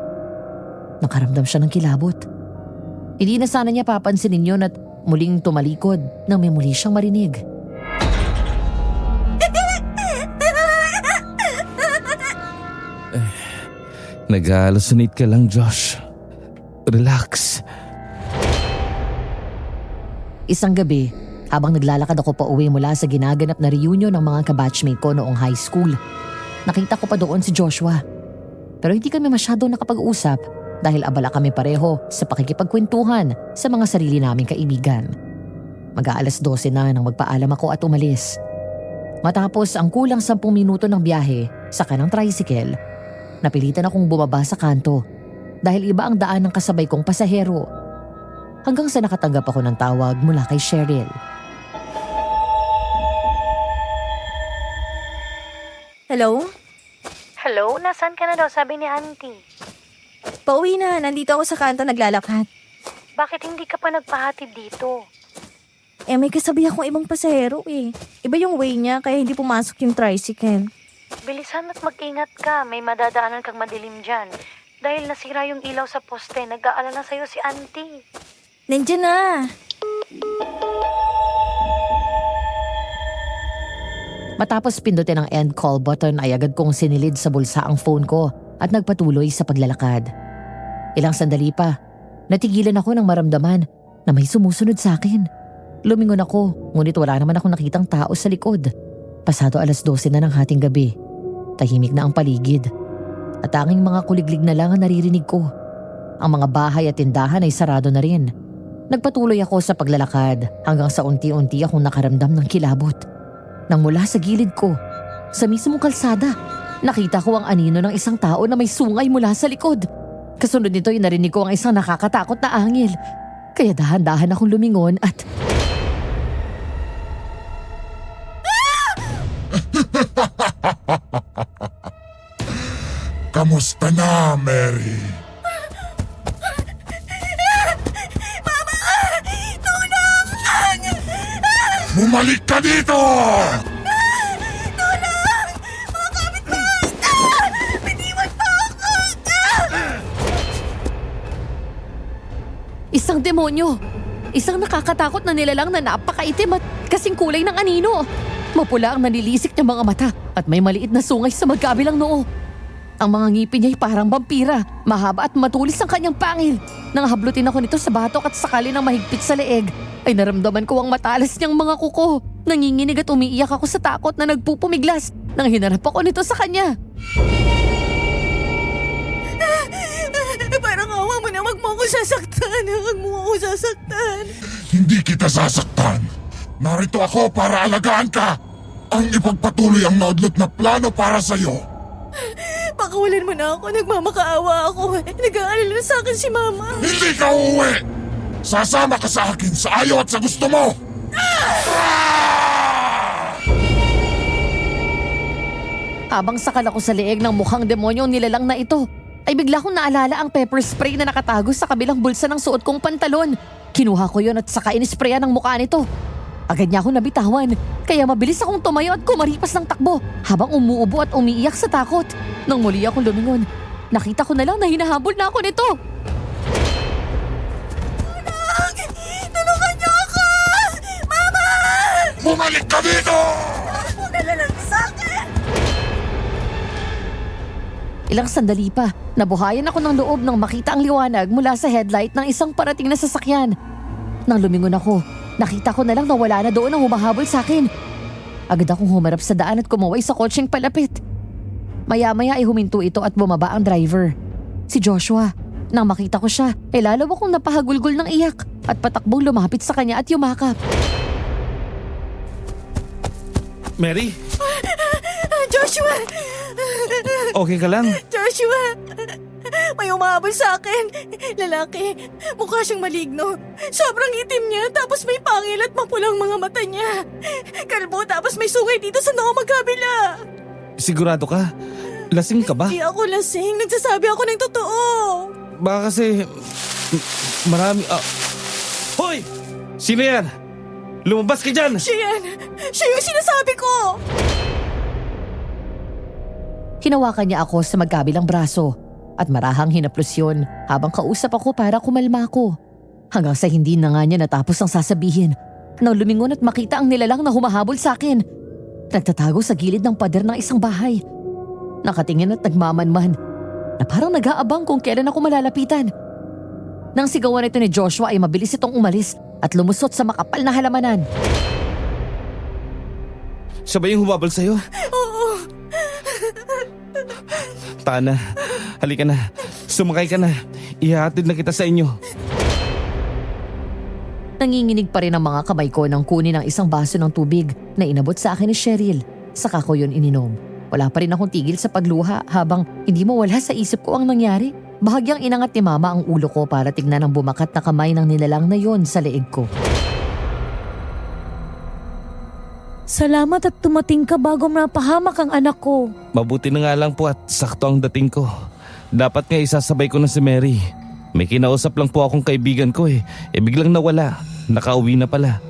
Nakaramdam siya ng kilabot. Hindi na sana niya papansinin yun at muling tumalikod nang may muli siyang marinig. Nag-hallucinate ka lang, Josh. Relax. Isang gabi, habang naglalakad ako pa uwi mula sa ginaganap na reunion ng mga kabatchmate ko noong high school, nakita ko pa doon si Joshua. Pero hindi kami masyado nakapag-usap dahil abala kami pareho sa pakikipagkwentuhan sa mga sarili naming kaibigan. Mag-aalas 12 na nang magpaalam ako at umalis. Matapos ang kulang 10 minuto ng biyahe sa kanang tricycle, napilitan akong bumaba sa kanto dahil iba ang daan ng kasabay kong pasahero. Hanggang sa nakatanggap ako ng tawag mula kay Cheryl. Hello? Hello? Nasaan ka na daw? Sabi ni auntie. Pauwi na. Nandito ako sa kanto naglalakad. Bakit hindi ka pa nagpahatid dito? May kasabi akong ibang pasahero Iba yung way niya kaya hindi pumasok yung tricycle. Bilisan at mag-ingat ka. May madadaanan kang madilim dyan. Dahil nasira yung ilaw sa poste, nag-aalala sa'yo si auntie. Nandiyan na. Matapos pindutin ang end call button ay agad kong sinilid sa bulsa ang phone ko at nagpatuloy sa paglalakad. Ilang sandali pa, natigilan ako nang maramdaman na may sumusunod sa akin. Lumingon ako, ngunit wala naman akong nakitang tao sa likod. Pasado alas 12 na ng hating gabi. Tahimik na ang paligid. At tanging mga kuliglig na lang ang naririnig ko. Ang mga bahay at tindahan ay sarado na rin. Nagpatuloy ako sa paglalakad hanggang sa unti-unti akong nakaramdam ng kilabot. Nang mula sa gilid ko, sa mismong kalsada, nakita ko ang anino ng isang tao na may sungay mula sa likod. Kasunod nito ay narinig ko ang isang nakakatakot na angil. Kaya dahan-dahan akong lumingon at... Kamusta na, Mary? Mama! Tulong! Bumalik ka dito! Tulong! Mga kapitbahay! Biniwan pa ako! Isang demonyo! Isang nakakatakot na nilalang na napakaitim at kasing kulay ng anino. Mapula ang nanilisik niyang mga mata at may maliit na sungay sa magkabilang noo. Ang mga ngipin niya ay parang vampira, mahaba at matulis ang kanyang pangil. Nang hablutin ako nito sa batok at sakali ng mahigpit sa leeg, ay naramdaman ko ang matalas niyang mga kuko. Nanginginig at umiiyak ako sa takot na nagpupumiglas nang hinarap ako nito sa kanya. Parang awa mo na, wag mo ako sasaktan. Wag mo ako sasaktan. Hindi kita sasaktan. Narito ako para alagaan ka. Ang ipagpatuloy ang naudlot na plano para sa'yo. Pakawalan mo na ako, nagmamakaawa ako. Nag-aalala sa akin si Mama. Hindi ka uuwi! Sasama ka sa akin sa ayaw at sa gusto mo! Habang sakal ako sa leeg ng mukhang demonyo nilalang na ito, ay bigla kong naalala ang pepper spray na nakatago sa kabilang bulsa ng suot kong pantalon. Kinuha ko yon at saka inisprayan ang mukha nito. Agad niya ako nabitawan, kaya mabilis akong tumayo at kumaripas ng takbo habang umuubo at umiiyak sa takot. Nang muli akong lumingon, nakita ko na lang na hinahabol na ako nito. Tulungan niyo ako! Mama! Bumalik ka dito! Nalalang sa akin! Ilang sandali pa, nabuhayan ako ng loob nang makita ang liwanag mula sa headlight ng isang parating na sasakyan. Nang lumingon ako, nakita ko na lang na wala na doon ang humahabol sa akin. Agad akong humarap sa daan at kumaway sa kotseng palapit. Maya-maya ay huminto ito at bumaba ang driver. Si Joshua. Nang makita ko siya, ay lalo akong napahagulgol ng iyak at patakbong lumapit sa kanya at yumakap. Mary, Joshua! okay ka lang? Joshua! May umahabol sa akin. Lalaki. Mukha siyang maligno. Sobrang itim niya, tapos may pangil at mapulang mga mata niya. Kalbo, tapos may sungay dito sa noo magkabila. Sigurado ka? Lasing ka ba? Di ako lasing. Nagsasabi ako ng totoo. Baka kasi marami... Hoy! Sino yan? Lumabas ka dyan! Siya yan. Siya yung sinasabi ko. Hinawakan niya ako sa magkabilang braso at marahang hinaplos yun habang kausap ako para kumalma ako. Hanggang sa hindi na nga niya natapos ang sasabihin nang lumingon at makita ang nilalang na humahabol sa akin. Nagtatago sa gilid ng pader ng isang bahay. Nakatingin at nagmamanman na parang nag-aabang kung kailan ako malalapitan. Nang sigawan ito ni Joshua ay mabilis itong umalis at lumusot sa makapal na halamanan. Siya ba yung humabol sa'yo? Oo. Tana, halika na. Sumakay ka na. Ihahatid na kita sa inyo. Nanginginig pa rin ang mga kamay ko nang kunin ang isang baso ng tubig na inabot sa akin ni Cheryl. Saka ko yun ininom. Wala pa rin akong tigil sa pagluha habang hindi mawala sa isip ko ang nangyari. Bahagyang inangat ni Mama ang ulo ko para tignan ang bumakat na kamay ng nilalang na yon sa leeg ko. Salamat at tumating ka bago mapahamak ang anak ko. Mabuti na nga lang po at sakto ang dating ko. Dapat nga isasabay ko na si Mary. May kinausap lang po akong kaibigan ko biglang nawala. Nakauwi na pala.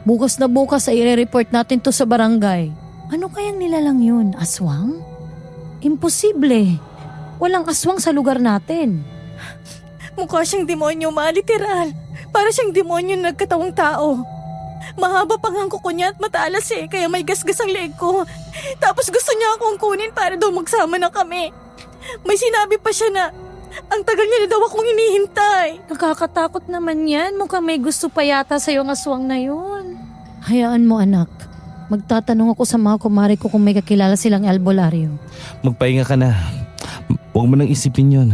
Bukas na bukas ay i-report natin to sa barangay. Ano kayang nilalang yun? Aswang? Imposible. Walang aswang sa lugar natin. Mukha siyang demonyo, literal. Para siyang demonyo na nagkatawang tao. Mahaba pang ang kuko niya at matalas kaya may gasgas ang leeg ko. Tapos gusto niya akong kunin para daw magsama na kami. May sinabi pa siya na ang tagal niya na daw akong hinihintay. Nakakatakot naman yan. Mukhang may gusto pa yata sa'yo ang aswang na yun. Hayaan mo anak. Magtatanong ako sa mga kumari ko kung may kakilala silang albularyo. Magpahinga ka na. Huwag mo nang isipin yun.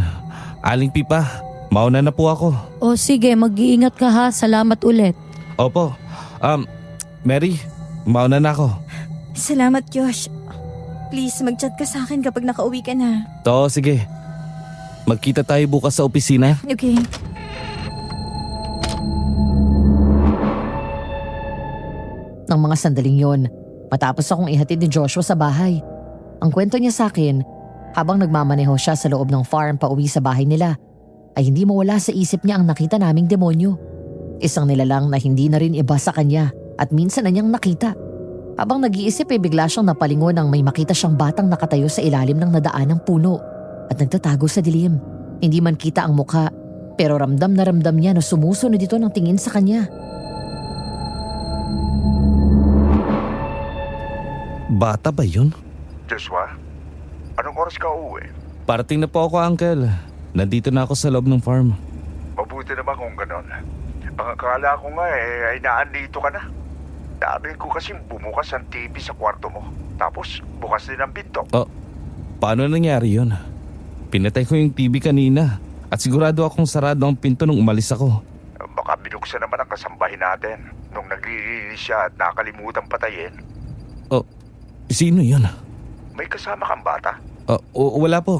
Aling Pipa, mauna na po ako. O sige, mag-iingat ka ha. Salamat ulit. Opo. Mary, mauna na ako. Salamat, Josh. Please, mag-chat ka sa akin kapag nakauwi ka na. To, sige. Magkita tayo bukas sa opisina. Okay. Nang mga sandaling yon, matapos akong ihatid ni Joshua sa bahay. Ang kwento niya sa akin, habang nagmamaneho siya sa loob ng farm pauwi sa bahay nila, ay hindi mawala sa isip niya ang nakita naming demonyo. Isang nilalang na hindi na rin iba sa kanya at minsan na niyang nakita. Habang nag-iisip ay bigla siyang napalingon nang may makita siyang batang nakatayo sa ilalim ng nadaanang puno at nagtatago sa dilim. Hindi man kita ang mukha, Pero ramdam na ramdam niya na sumusunod ito ng tingin sa kanya. Bata ba yun? Joshua, anong oras ka uuwi? Parating na po ako, Uncle. Nandito na ako sa loob ng farm. Mabuti naman kung ganon. Ang akala ko nga ay naandito ka na. Dami ko kasing bumukas ang TV sa kwarto mo. Tapos bukas din ang pinto. Paano nangyari yun? Pinatay ko yung TV kanina at sigurado akong sarado ang pinto nung umalis ako. Baka binuksan naman ang kasambahin natin nung naglilinis siya at nakalimutan patayin. Sino yun? May kasama kang bata? Wala po.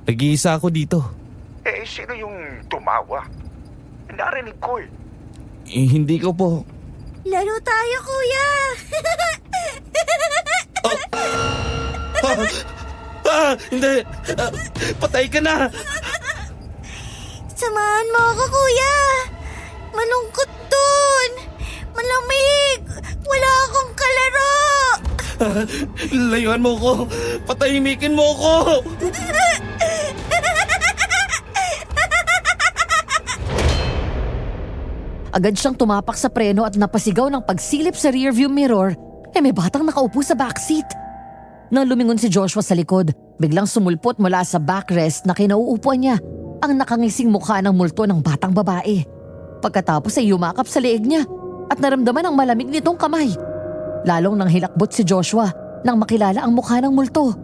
Nag-iisa ako dito. Sino yung tumawa? Narinig ko eh. Hindi ko po. Laro tayo, kuya! Hindi. Patay ka na. Samahan mo ako, kuya! Malungkot dun! Malamig! Wala akong kalaro! Layuan mo ko. Patahimikin mo ko. Agad siyang tumapak sa preno at napasigaw ng pagsilip sa rearview mirror, may batang nakaupo sa backseat. Nang lumingon si Joshua sa likod, biglang sumulpot mula sa backrest na kinauupuan niya ang nakangising mukha ng multo ng batang babae. Pagkatapos ay yumakap sa leeg niya at naramdaman ang malamig nitong kamay. Lalong nang hilakbot si Joshua nang makilala ang mukha ng multo.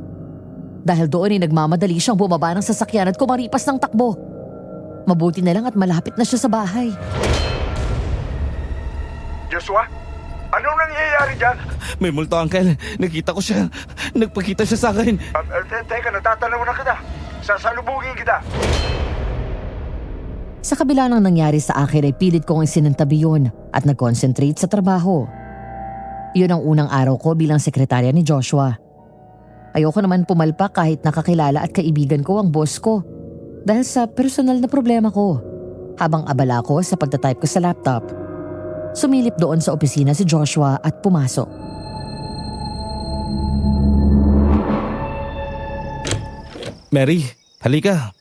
Dahil doon ay nagmamadali siyang bumaba ng sasakyan at kumaripas ng takbo. Mabuti na lang at malapit na siya sa bahay. Joshua, anong nangyayari dyan? May multo, Uncle. Nakita ko siya. Nagpakita siya sa akin. Teka, natatanaw na kita. Sasalubungin kita. Sa kabila ng nangyari sa akin ay pilit kong isinantabi yun at nag-concentrate sa trabaho. Yun ang unang araw ko bilang sekretarya ni Joshua. Ayoko naman pumalpak kahit nakakilala at kaibigan ko ang boss ko dahil sa personal na problema ko. Habang abala ko sa pagtatype ko sa laptop, sumilip doon sa opisina si Joshua at pumasok. Mary, halika.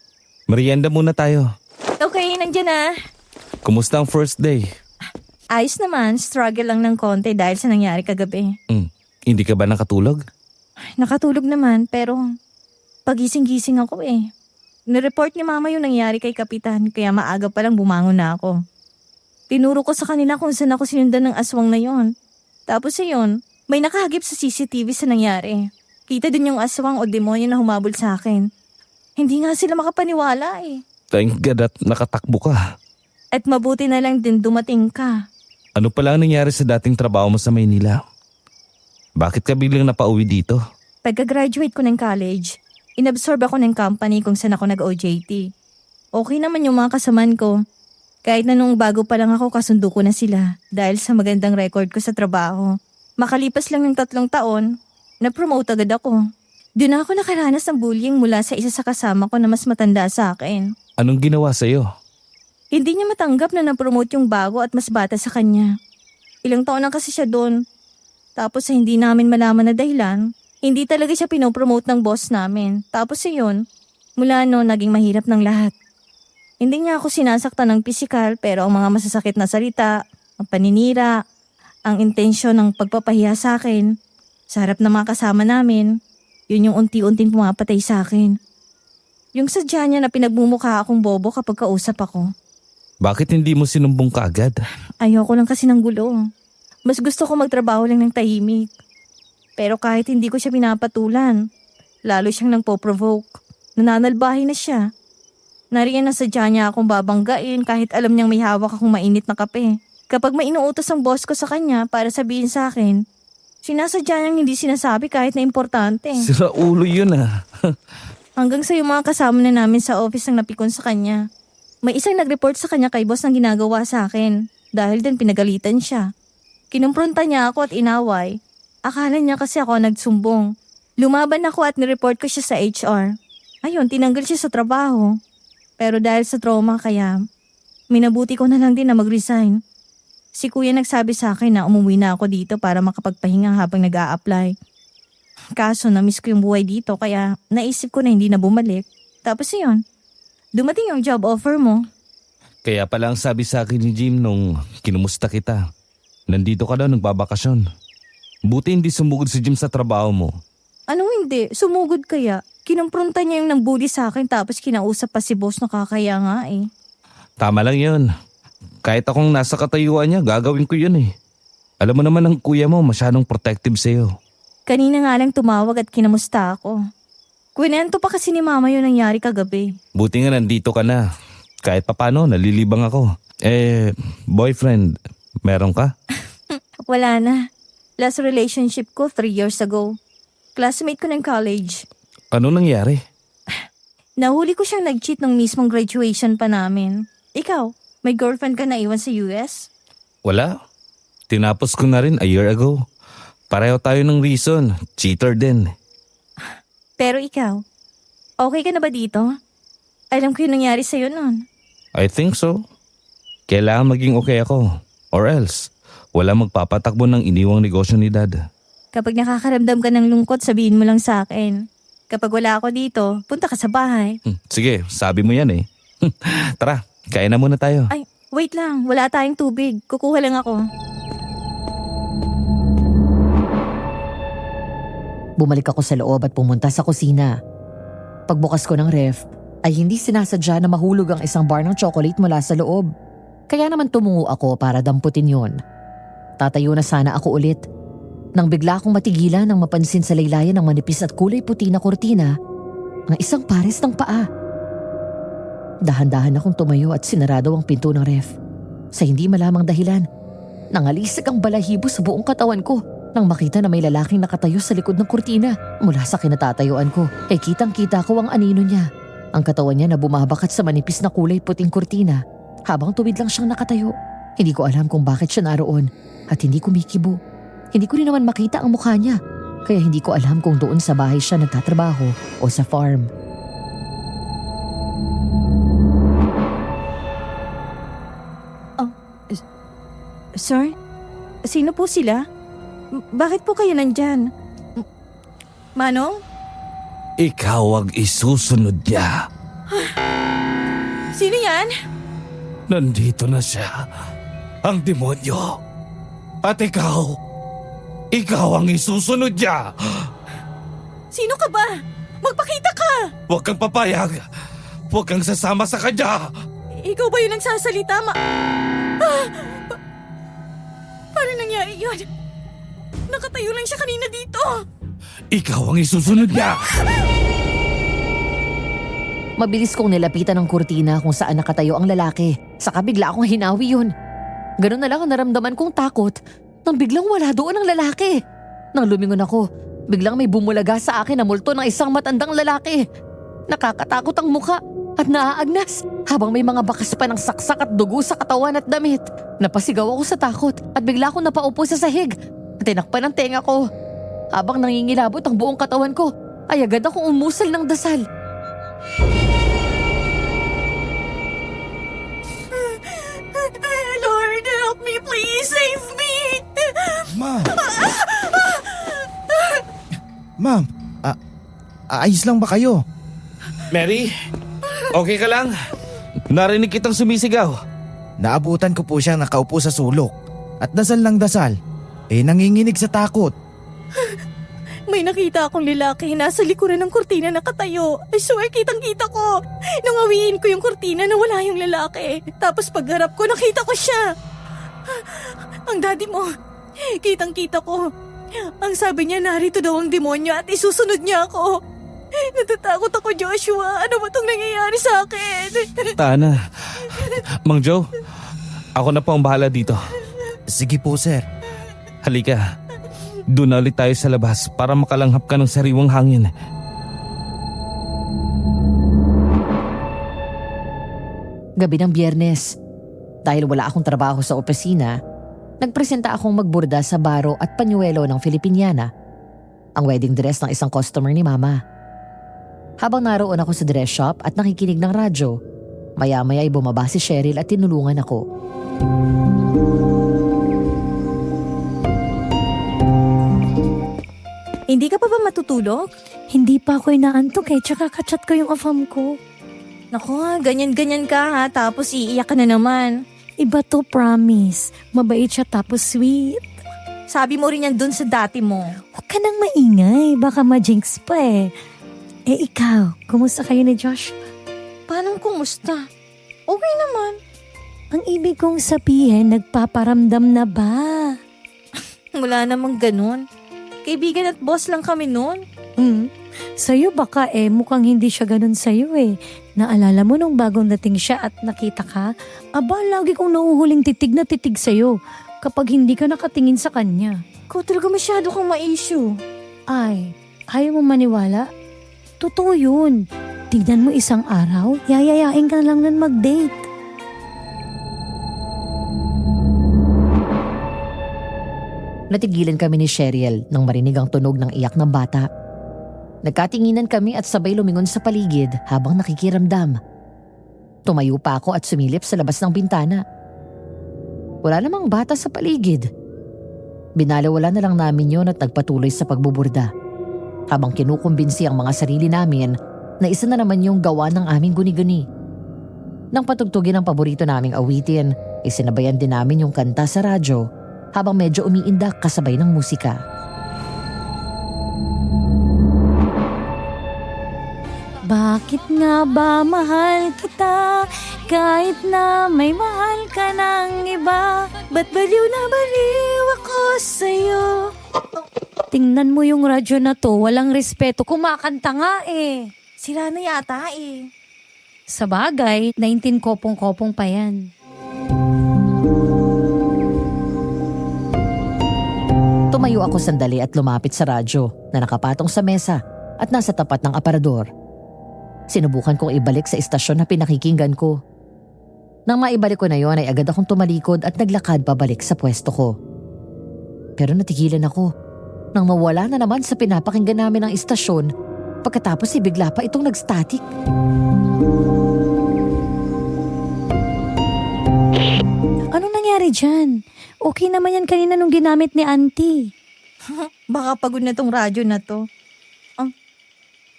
Merienda muna tayo. Okay, nandiyan na. Kumusta ang first day? Ayos naman, struggle lang ng konti dahil sa nangyari kagabi. Hindi ka ba nakatulog? Nakatulog naman, pero pagising-gising ako eh. Nireport ni mama yung nangyari kay Kapitan, kaya maaga pa lang bumangon na ako. Tinuro ko sa kanila kung saan ako sinundan ng aswang na yon. Tapos yun, may nakahagip sa CCTV sa nangyari. Kita din yung aswang o demonyo na humabol sa akin. Hindi nga sila makapaniwala eh. Thank God at nakatakbo ka. At mabuti na lang din dumating ka. Ano pala ang nangyari sa dating trabaho mo sa Maynila? Bakit ka biglang napauwi dito? Pagka-graduate ko ng college, inabsorb ako ng company kung saan ako nag-OJT. Okay naman yung mga kasaman ko. Kahit na nung bago pa lang ako, kasundo ko na sila dahil sa magandang record ko sa trabaho. Makalipas lang ng 3 taon, na-promote agad ako. Doon ako nakaranas ng bullying mula sa isa sa kasama ko na mas matanda sa akin. Anong ginawa sa'yo? Hindi niya matanggap na na-promote yung bago at mas bata sa kanya. Ilang taon na kasi siya doon. Tapos sa hindi namin malaman na dahilan, hindi talaga siya pinopromote ng boss namin. Tapos yun, mula noon naging mahirap ng lahat. Hindi niya ako sinasaktan ng pisikal pero ang mga masasakit na salita, ang paninira, ang intensyon ng pagpapahiya sa akin, sa harap ng mga kasama namin, yun yung unti-unting pumapatay sa akin. Yung sadya niya na pinagmumukha akong bobo kapag kausap ako. Bakit hindi mo sinumbong ka agad? Ayoko lang kasi ng gulo. Mas gusto ko magtrabaho lang ng tahimik. Pero kahit hindi ko siya pinapatulan, lalo siyang nagpo-provoke. Nananalbahe na siya. Nariyan na sadya niya akong babanggain kahit alam niyang may hawak akong mainit na kape. Kapag may inuutos ang boss ko sa kanya para sabihin sa akin, sinasadya niyang hindi sinasabi kahit na importante. Sira ulo yun ah. Hanggang sa yung mga kasama na namin sa office ang napikon sa kanya. May isang nag-report sa kanya kay boss ng ginagawa sa akin dahil din pinagalitan siya. Kinumpronta niya ako at inaway. Akala niya kasi ako nagsumbong. Lumaban ako at nireport ko siya sa HR. Ayun, tinanggal siya sa trabaho. Pero dahil sa trauma kaya, minabuti ko na lang din na mag-resign. Si kuya nagsabi sa akin na umuwi na ako dito para makapagpahinga habang nag-a-apply. Kaso na-miss ko yung buhay dito kaya naisip ko na hindi na bumalik. Tapos yun, dumating yung job offer mo. Kaya pala ang sabi sa akin ni Jim nung kinumusta kita. Nandito ka daw nagbabakasyon. Buti hindi sumugod si Jim sa trabaho mo. Anong hindi? Sumugod kaya? Kinumpronta niya yung nang-bully sa akin tapos kinausap pa si boss, nakakaya nga eh. Tama lang yun. Kahit akong nasa katayuan niya, gagawin ko yun eh. Alam mo naman ang kuya mo masyadong protective sa'yo. Kanina nga lang tumawag at kinamusta ako. Kwento pa kasi ni mama yung nangyari kagabi. Buti nga nandito ka na. Kahit papano, nalilibang ako. Boyfriend, meron ka? Wala na. Last relationship ko 3 years ago. Classmate ko ng college. Ano nangyari? Nahuli ko siyang nag-cheat nung mismong graduation pa namin. Ikaw, may girlfriend ka na iwan sa US? Wala. Tinapos ko na rin a year ago. Pareho tayo ng reason. Cheater din. Pero ikaw, okay ka na ba dito? Alam ko yung nangyari sa'yo nun. I think so. Kailangan maging okay ako. Or else, wala magpapatakbo ng iniwang negosyo ni Dad. Kapag nakakaramdam ka ng lungkot, sabihin mo lang sa akin. Kapag wala ako dito, punta ka sa bahay. Sige, sabi mo yan eh. Tara, kain na muna tayo. Ay, wait lang. Wala tayong tubig. Kukuha lang ako. Bumalik ako sa loob at pumunta sa kusina. Pagbukas ko ng ref, ay hindi sinasadya na mahulog ang isang bar ng chocolate mula sa loob. Kaya naman tumungo ako para damputin yon. Tatayo na sana ako ulit. Nang bigla akong matigilan nang mapansin sa laylayan ng manipis at kulay puti na kurtina, ang isang pares ng paa. Dahan-dahan akong tumayo at sinarado ang pinto ng ref. Sa hindi malamang dahilan, nangalisig ang balahibo sa buong katawan ko nang makita na may lalaking nakatayo sa likod ng kurtina. Mula sa kinatatayuan ko, ay kitang-kita ko ang anino niya. Ang katawan niya na bumabakat sa manipis na kulay puting kurtina habang tuwid lang siyang nakatayo. Hindi ko alam kung bakit siya naroon at hindi kumikibo. Hindi ko rin naman makita ang mukha niya, kaya hindi ko alam kung doon sa bahay siya nagtatrabaho o sa farm. Sir? Sino po sila? Bakit po kayo nandyan? Manong? Ikaw ang isusunod niya. Sino yan? Nandito na siya. Ang demonyo. At ikaw ang isusunod niya. Sino ka ba? Magpakita ka! Huwag kang papayag. Huwag kang sasama sa kanya. Ikaw ba yung nagsasalita? Paano nangyari yun? Nakatayo lang siya kanina dito. Ikaw ang isusunod niya. Mabilis kong nilapitan ng kurtina kung saan nakatayo ang lalaki. Saka bigla akong hinawi yun. Ganun na lang ang naramdaman kong takot nang biglang wala doon ang lalaki. Nang lumingon ako, biglang may bumulaga sa akin na multo ng isang matandang lalaki. Nakakatakot ang muka at naaagnas habang may mga bakas pa ng saksak at dugo sa katawan at damit. Napasigaw ako sa takot at bigla akong napaupo sa sahig. Tinakpan ang tenga ko. Habang nangingilabot ang buong katawan ko, ay agad akong umusal ng dasal. Lord, help me please. Save me. Ma'am, ayos lang ba kayo? Mary, okay ka lang? Narinig kitang sumisigaw. Naabutan ko po siyang nakaupo sa sulok. At dasal ng dasal. Nanginginig sa takot. May nakita akong lalaki nasa likuran ng kurtina nakatayo. I swear, kitang-kita ko. Nung awiin ko yung kurtina, nawala yung lalaki. Tapos pagharap ko, nakita ko siya. Ang daddy mo, kitang-kita ko. Ang sabi niya, narito daw ang demonyo at isusunod niya ako. Natatakot ako, Joshua. Ano ba itong nangyayari sa akin? Tana. Mang Joe, ako na po ang bahala dito. Sige po, sir. Halika. Doon na ulit tayo sa labas para makalanghap ka ng sariwang hangin. Gabi ng Biyernes. Dahil wala akong trabaho sa opisina, nagpresenta akong magburda sa baro at panyuelo ng Filipiniana, ang wedding dress ng isang customer ni Mama. Habang naroon ako sa dress shop at nakikinig ng radyo, maya-maya ay bumaba si Cheryl at tinulungan ako. Hindi ka pa ba matutulog? Hindi pa ako inaantok tsaka kachat ko yung afam ko. Naku nga, ganyan-ganyan ka ha, tapos iiyak ka na naman. Iba to, promise. Mabait siya tapos sweet. Sabi mo rin yan dun sa dati mo. Huwag ka nang maingay, baka ma-jinx pa eh. Eh ikaw, kumusta kayo ni Josh? Paano kumusta? Okay naman. Ang ibig kong sabihin, nagpaparamdam na ba? Wala namang ganun. Kaibigan at boss lang kami nun. Sa'yo baka mukhang hindi siya ganun sa'yo eh. Naalala mo nung bagong dating siya at nakita ka? Aba, lagi kong nauhuling titig na titig sa'yo kapag hindi ka nakatingin sa kanya. Ikaw talaga masyado kang ma-issue. Ay, ayaw mo maniwala? Totoo yun. Tignan mo isang araw, yayayain ka na lang nun mag-date. Natigilan kami ni Cheryl nang marinig ang tunog ng iyak ng bata. Nagkatinginan kami at sabay lumingon sa paligid habang nakikiramdam. Tumayo pa ako at sumilip sa labas ng bintana. Wala namang bata sa paligid. Binalawala na lang namin yon at nagpatuloy sa pagbuburda. Habang kinukumbinsi ang mga sarili namin na isa na naman yung gawa ng aming guni-guni. Nang patugtugin ang paborito naming awitin, isinabayan din namin yung kanta sa radyo habang medyo umiindak kasabay ng musika. Bakit nga ba mahal kita kahit na may mahal ka ng iba? Ba't baliw na baliw ako sa'yo? Tingnan mo yung radyo na to, walang respeto, kumakanta nga eh. Sira na yata eh. Sa bagay, 19 kopong-kopong pa yan. Tumayo ako sandali at lumapit sa radyo na nakapatong sa mesa at nasa tapat ng aparador. Sinubukan kong ibalik sa istasyon na pinakikinggan ko. Nang maibalik ko na yon ay agad akong tumalikod at naglakad pabalik sa pwesto ko. Pero natigilan ako nang mawala na naman sa pinapakinggan namin ng istasyon pagkatapos bigla pa itong nag-static. Anong nangyari dyan? Okay naman yan kanina nung ginamit ni auntie. Baka pagod na tong radyo na to.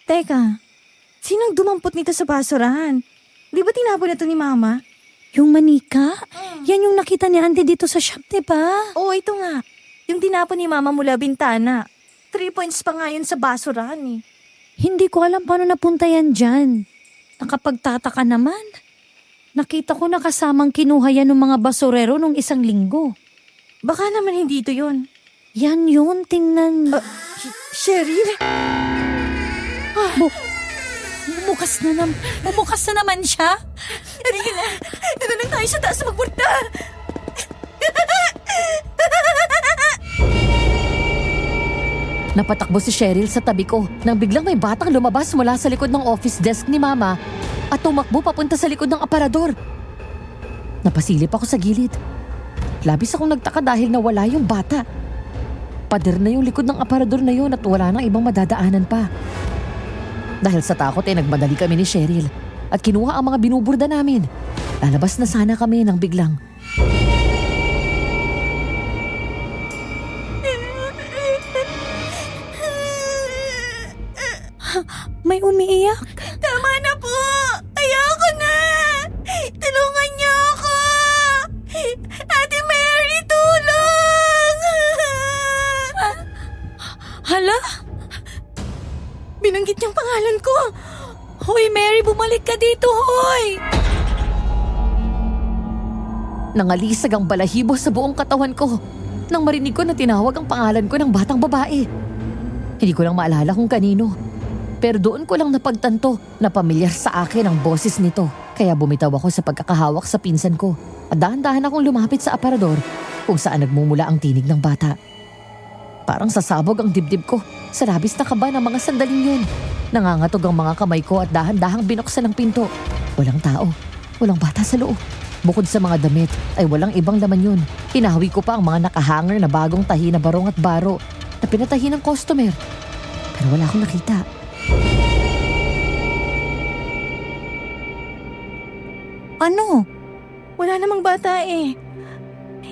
Teka, sinong dumampot nito sa basurahan? Di ba tinapon na to ni Mama? Yung manika? Yan yung nakita ni auntie dito sa shop, diba? Oo, ito nga. Yung tinapon ni Mama mula bintana. 3 points pa nga yun sa basurahan eh. Hindi ko alam paano napunta yan dyan. Nakapagtataka naman. Nakita ko na kasamang kinuha yan ng mga basurero nung isang linggo. Baka naman hindi ito yun. Yan yun, tingnan. Cheryl? Bumukas na naman siya. Halika na. Dito lang tayo sa taas magpunta. Napatakbo si Cheryl sa tabi ko nang biglang may batang lumabas mula sa likod ng office desk ni Mama at tumakbo papunta sa likod ng aparador. Napasilip ako sa gilid. Labis akong nagtaka dahil nawala yung bata. Pader na yung likod ng aparador na yun at wala nang ibang madadaanan pa. Dahil sa takot nagmadali kami ni Cheryl at kinuha ang mga binuburda namin. Lalabas na sana kami nang biglang May umiiyak. Tama na po! Ayoko na! Tulungan niyo ako! Ate Mary, tulong! Hala? Binanggit niyang pangalan ko! Hoy, Mary, bumalik ka dito, hoy! Nangalisag ang balahibo sa buong katawan ko nang marinig ko na tinawag ang pangalan ko ng batang babae. Hindi ko lang maalala kung kanino. Pero doon ko lang napagtanto na pamilyar sa akin ang boses nito. Kaya bumitaw ako sa pagkakahawak sa pinsan ko at dahan-dahan akong lumapit sa aparador kung saan nagmumula ang tinig ng bata. Parang sasabog ang dibdib ko sa labis na kaba ng mga sandaling yun. Nangangatog ang mga kamay ko at dahan-dahang binuksan ang pinto. Walang tao, walang bata sa loob. Bukod sa mga damit ay walang ibang laman yun. Hinahawi ko pa ang mga nakahanger na bagong tahi na barong at baro na pinatahi ng customer. Pero wala akong nakita. Ano? Wala namang bata eh.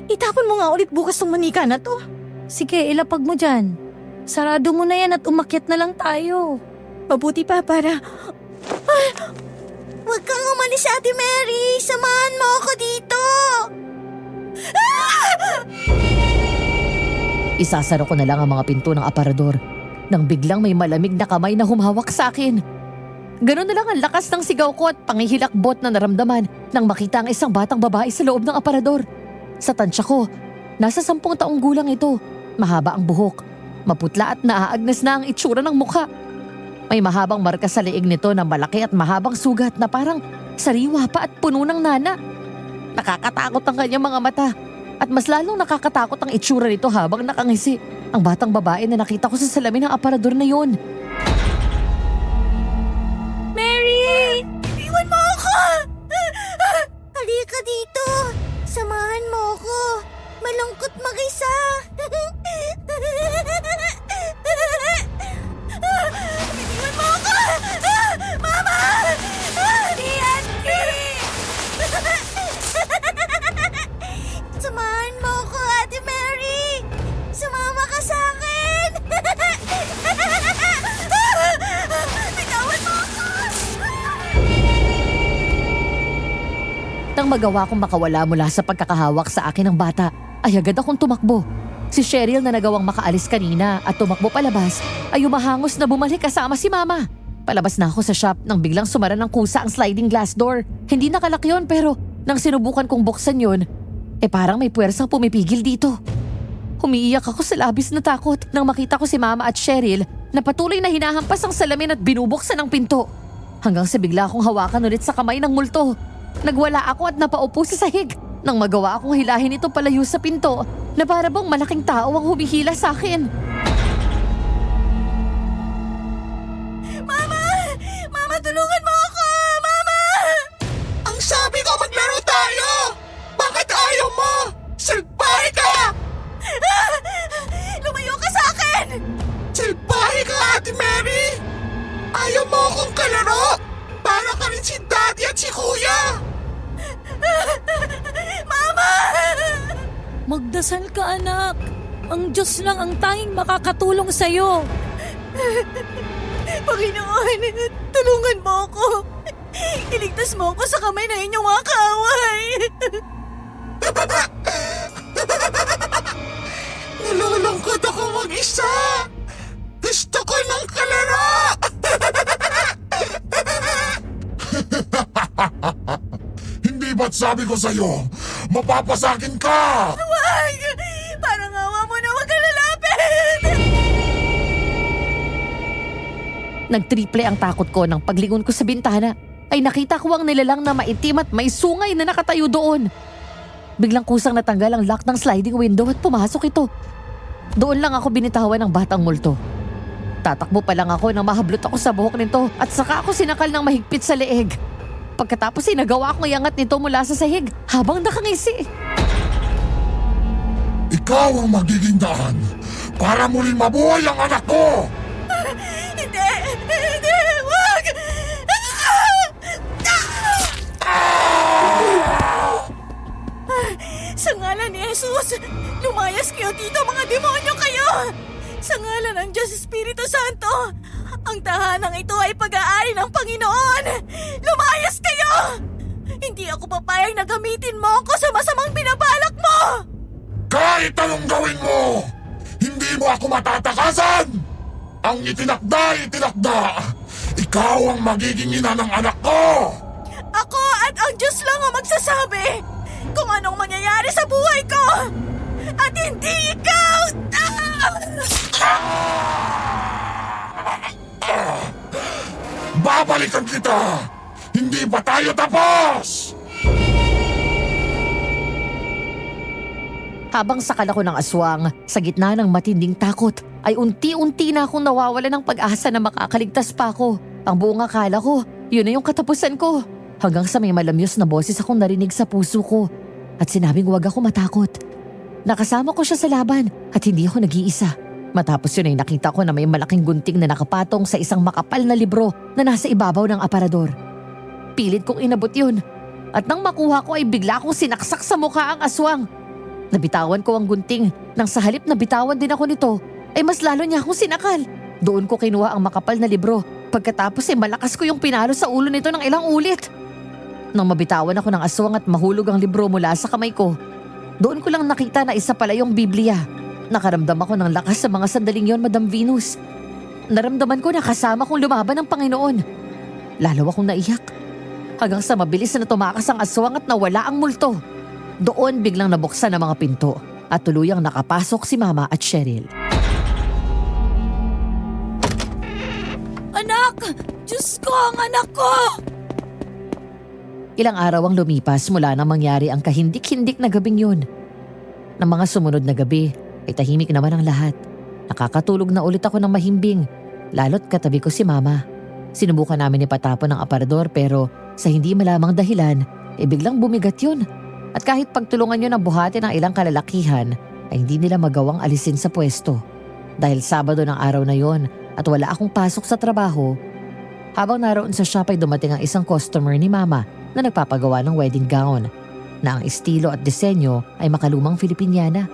Itapon mo nga ulit bukas tong manika na to. Sige, ilapag mo dyan. Sarado mo na yan at umakyat na lang tayo. Mabuti pa para... Huwag kang umalis, Ate Mary. Samahan mo ako dito. Isasara ko na lang ang mga pinto ng aparador nang biglang may malamig na kamay na humawak sa akin. Ganun na lang ang lakas ng sigaw ko at pangihilakbot na naramdaman nang makita ang isang batang babae sa loob ng aparador. Sa tansya ko, nasa 10 taong gulang ito. Mahaba ang buhok, maputla at naaagnas na ang itsura ng mukha. May mahabang marka sa leeg nito na malaki at mahabang sugat na parang sariwa pa at puno ng nana. Nakakatakot ang kanyang mga mata at mas lalong nakakatakot ang itsura nito habang nakangisi ang batang babae na nakita ko sa salamin ng aparador na yun. Mary! Iwan mo ako! Halika dito. Samahan mo ako. Malungkot mag-isa. Iwan mo ako! Mama! Auntie! Samahan mo ako, Ate Mary! Sumama ka sa akin! Bitawan mo ako! Nang magawa kong makawala mula sa pagkakahawak sa akin ng bata, ay agad akong tumakbo. Si Cheryl na nagawang makaalis kanina at tumakbo palabas ay umahangos na bumalik kasama si Mama. Palabas na ako sa shop nang biglang sumara ng kusa ang sliding glass door. Hindi nakalak yun pero nang sinubukan kong buksan yun, parang may puwersang pumipigil dito. Umiiyak ako sa labis na takot nang makita ko si Mama at Cheryl na patuloy na hinahampas ang salamin at binubuksan ang pinto. Hanggang sa bigla akong hawakan ulit sa kamay ng multo. Nagwala ako at napaupo sa sahig nang magawa akong hilahin ito palayo sa pinto na para bang malaking tao ang humihila sa akin. Mama! Mama, tulungan mo ako! Mama! Ang sabi ko maglaro tayo! Bakit ayaw mo? Silbahe ka! Lumayo ka sa akin! Silbahe ka, Ate Mary! Ayaw mo akong kalaro! Para ka rin si Daddy at si Kuya! Mama! Magdasal ka, anak. Ang Diyos lang ang tanging makakatulong sa'yo. Panginoon, tulungan mo ako. Iligtas mo ako sa kamay ng inyong mga kaaway. Nalulungkot ako mag-isa! Gusto ko ng kalaro! Hindi ba't sabi ko sa'yo, mapapasakin ka! Wag! Parang awa mo na wag ka lalapit! Nagtriple ang takot ko nang paglingon ko sa bintana ay nakita ko ang nilalang na maitim at may sungay na nakatayo doon. Biglang kusang natanggal ang lock ng sliding window at pumasok ito. Doon lang ako binitawan ng batang multo. Tatakbo pa lang ako nang mahablot ako sa buhok nito at saka ako sinakal ng mahigpit sa leeg. Pagkatapos ay nagawa akong iangat nito mula sa sahig habang nakangisi. Ikaw ang magiging daan para muling mabuhay ang anak ko! Hindi! Hindi! Wag! Sa ngalan ni Jesus, lumayas kayo dito mga demonyo kayo! Sa ngalan ng Diyos Espiritu Santo, ang tahanang ito ay pag-aari ng Panginoon! Lumayas kayo! Hindi ako papayag na gamitin mo ako sa masamang binabalak mo! Kahit anong gawin mo, hindi mo ako matatakasan! Ang itinakda! Ikaw ang magiging ina ng anak ko! Ako at ang Diyos lang ang magsasabi kung anong mangyayari sa buhay ko! At hindi ikaw! Babalikan kita! Hindi pa tayo tapos! Habang sakal ako ng aswang sa gitna ng matinding takot, ay unti-unti na akong nawawala ng pag-asa na makakaligtas pa ako. Ang buong akala ko, yun na yung katapusan ko. Hanggang sa may malamyos na boses akong narinig sa puso ko at sinabing huwag ako matakot. Nakasama ko siya sa laban at hindi ako nag-iisa. Matapos yun ay nakita ko na may malaking gunting na nakapatong sa isang makapal na libro na nasa ibabaw ng aparador. Pilit kong inabot yun at nang makuha ko ay bigla akong sinaksak sa mukha ang aswang. Nabitawan ko ang gunting nang sa halip na bitawan din ako nito ay mas lalo niya akong sinakal. Doon ko kinuha ang makapal na libro. Pagkatapos ay malakas ko yung pinalo sa ulo nito ng ilang ulit. Nang mabitawan ako ng aswang at mahulog ang libro mula sa kamay ko, doon ko lang nakita na isa pala yung Biblia. Nakaramdam ako ng lakas sa mga sandaling yon, Madam Venus. Naramdaman ko na kasama kong lumaban ng Panginoon. Lalo akong naiyak. Hanggang sa mabilis na tumakas ang aswang at nawala ang multo. Doon biglang nabuksan ang mga pinto at tuluyang nakapasok si Mama at Cheryl. Anak! Diyos ko, ang anak ko! Ilang araw ang lumipas mula nang mangyari ang kahindik-hindik na gabing yun. Ng mga sumunod na gabi ay tahimik naman ang lahat. Nakakatulog na ulit ako ng mahimbing, lalo't katabi ko si Mama. Sinubukan namin ipatapon ang aparador pero sa hindi malamang dahilan, biglang bumigat yun. At kahit pagtulungan yun ng buhati ng ilang kalalakihan, ay hindi nila magawang alisin sa pwesto. Dahil Sabado ng araw na yon at wala akong pasok sa trabaho, habang naroon sa shop ay dumating ang isang customer ni Mama na nagpapagawa ng wedding gown, na ang estilo at disenyo ay makalumang Filipiniana.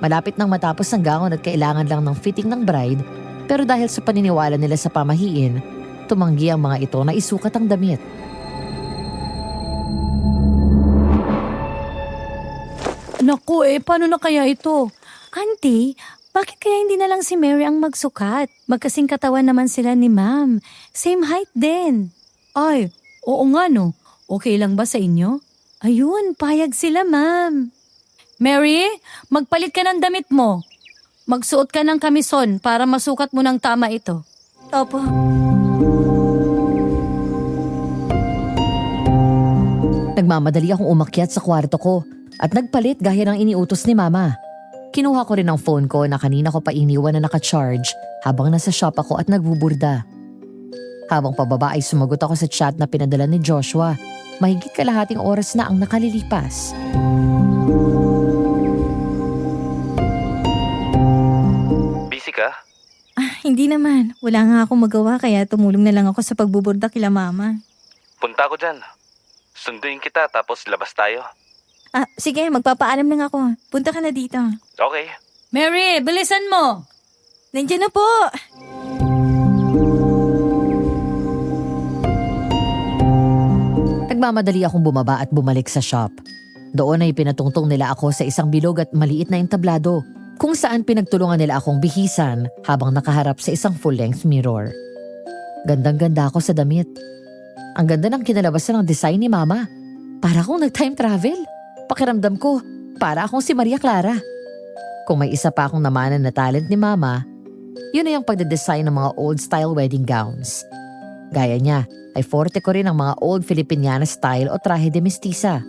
Malapit nang matapos ang gown at kailangan lang ng fitting ng bride, pero dahil sa paniniwala nila sa pamahiin, tumanggi ang mga ito na isukat ang damit. Naku paano na kaya ito? Auntie, bakit kaya hindi na lang si Mary ang magsukat? Magkasing katawan naman sila ni Ma'am. Same height din. Ay, oo nga no. Okay lang ba sa inyo? Ayun, payag sila, Ma'am. Mary, magpalit ka ng damit mo. Magsuot ka ng kamison para masukat mo ng tama ito. Opo. Nagmamadali akong umakyat sa kwarto ko at nagpalit gaya ng iniutos ni Mama. Kinuha ko rin ang phone ko na kanina ko pa iniwan na nakacharge habang nasa shop ako at nagbuburda. Habang pababa ay sumagot ako sa chat na pinadala ni Joshua. Mahigit kalahating oras na ang nakalilipas. Busy ka? Hindi naman. Wala nga akong magawa kaya tumulong na lang ako sa pagbuburda kila Mama. Punta ako dyan. Sunduin kita tapos labas tayo. Sige, magpapaalam lang ako. Punta ka na dito. Okay. Mary, bilisan mo! Nandiyan na po! Nagmamadali akong bumaba at bumalik sa shop. Doon ay pinatungtong nila ako sa isang bilog at maliit na entablado kung saan pinagtulungan nila akong bihisan habang nakaharap sa isang full-length mirror. Gandang-ganda ako sa damit. Ang ganda ng kinalabasan ng design ni Mama. Para akong nag-time travel. Pakiramdam ko, para akong si Maria Clara. Kung may isa pa akong namanan na talent ni Mama, yun ay ang pagdedesign ng mga old-style wedding gowns. Gaya niya, ay forte ko rin ang mga old Filipiniana style o traje de mestiza.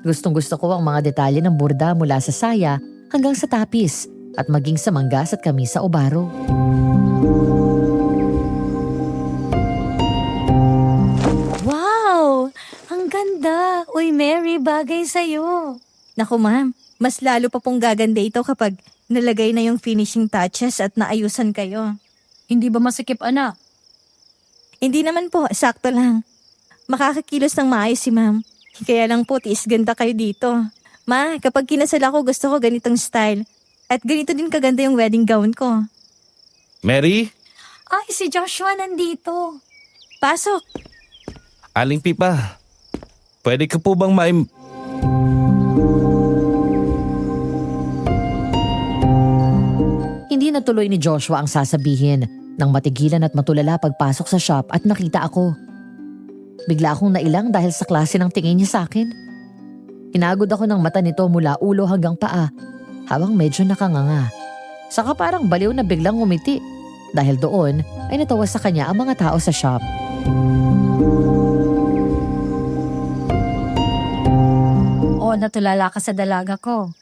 Gustong-gusto ko ang mga detalye ng burda mula sa saya hanggang sa tapis at maging sa manggas at kamisa o baro. Wow! Ang ganda! Uy, Mary, bagay sa'yo. Naku, Ma'am. Mas lalo pa pong gaganda ito kapag nalagay na yung finishing touches at naayusan kayo. Hindi ba masikip, anak? Hindi naman po, sakto lang. Makakakilos ng maayos si Ma'am. Kaya lang po, tiis ganda kayo dito. Ma, kapag kinasal ako, gusto ko ganitong style. At ganito din kaganda yung wedding gown ko. Mary? Ay, si Joshua nandito. Pasok! Aling Pipa, pwede ka po bang Hindi natuloy ni Joshua ang sasabihin nang matigilan at matulala pagpasok sa shop at nakita ako. Bigla akong nailang dahil sa klase ng tingin niya sa akin. Inagod ako ng mata nito mula ulo hanggang paa habang medyo nakanganga. Saka parang baliw na biglang ngumiti dahil doon ay natawa sa kanya ang mga tao sa shop. O, natulala ka sa dalaga ko.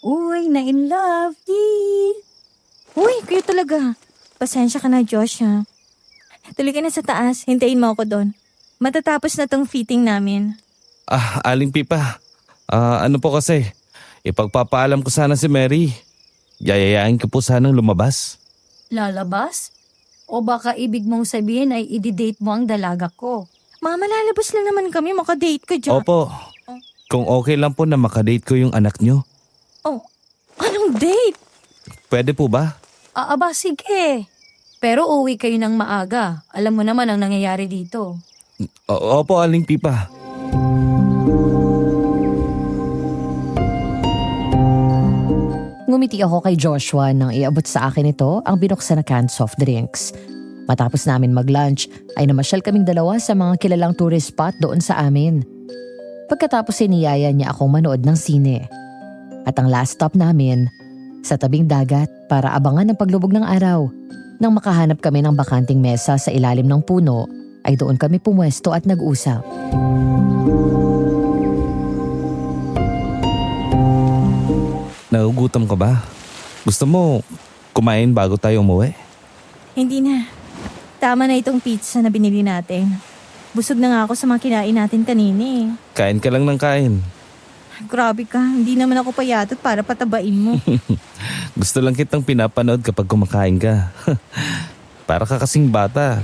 Uy, na-in love. Yee! Uy, kayo talaga. Pasensya ka na, Josh, ha? Tuloy ka na sa taas. Hintayin mo ako doon. Matatapos na tong fitting namin. Aling Pipa, ano po kasi, ipagpapaalam ko sana si Mary. Yayayain ko po sanang lumabas. Lalabas? O baka ibig mong sabihin ay i-date mo ang dalaga ko? Mama, lalabas lang naman kami. Makadate ka dyan. Opo, kung okay lang po na makadate ko yung anak nyo, Oh, anong date? pwede po ba? Aba, sige. Pero uwi kayo ng maaga. Alam mo naman ang nangyayari dito. Opo, Aling Pipa. Ngumiti ako kay Joshua nang iabot sa akin ito ang binuksan na canned soft drinks. Matapos namin mag-lunch ay namasyal kaming dalawa sa mga kilalang tourist spot doon sa amin. Pagkatapos siniyaya niya akong manood ng sine. At ang last stop namin, sa tabing dagat para abangan ang paglubog ng araw. Nang makahanap kami ng bakanting mesa sa ilalim ng puno, ay doon kami pumwesto at nag-usap. Nagugutom ka ba? Gusto mo kumain bago tayo umuwi? Hindi na. Tama na itong pizza na binili natin. Busog na nga ako sa mga kinain natin kanina eh. Kain ka lang ng kain. Grabe ka, hindi naman ako payatot para patabain mo. Gusto lang kitang pinapanood kapag kumakain ka. Para ka kasing bata.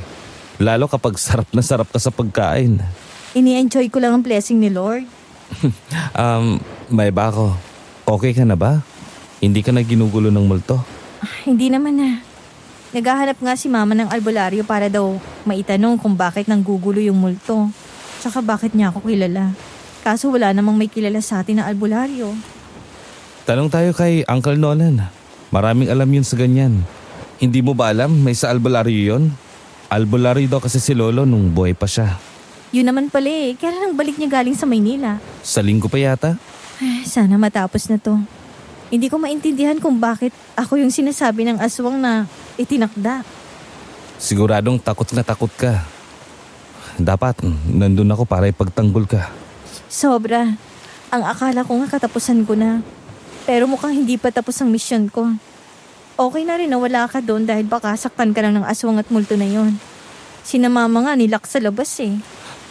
Lalo kapag sarap na sarap ka sa pagkain. Ini-enjoy ko lang ang blessing ni Lord. May ba ako? Okay ka na ba? Hindi ka na ginugulo ng multo? Hindi naman na. Naghahanap nga si mama ng albularyo para daw maitanong kung bakit nanggugulo yung multo. Tsaka bakit niya ako kilala. Kaso wala namang may kilala sa atin na albularyo. Tanong tayo kay Uncle Nolan. Maraming alam yun sa ganyan. Hindi mo ba alam may sa albularyo yun? Albularyo daw kasi si Lolo nung buhay pa siya. Yun naman pala eh. Kailan ang balik niya galing sa Maynila? Sa linggo pa yata? Sana matapos na to. Hindi ko maintindihan kung bakit ako yung sinasabi ng aswang na itinakda. Siguradong takot na takot ka. Dapat nandun ako para ipagtanggol ka. Sobra. Ang akala ko nga katapusan ko na. Pero mukhang hindi pa tapos ang mission ko. Okay na rin na wala ka doon dahil baka saktan ka lang ng aswang at multo na yon. Sina mama nga nilak sa labas eh.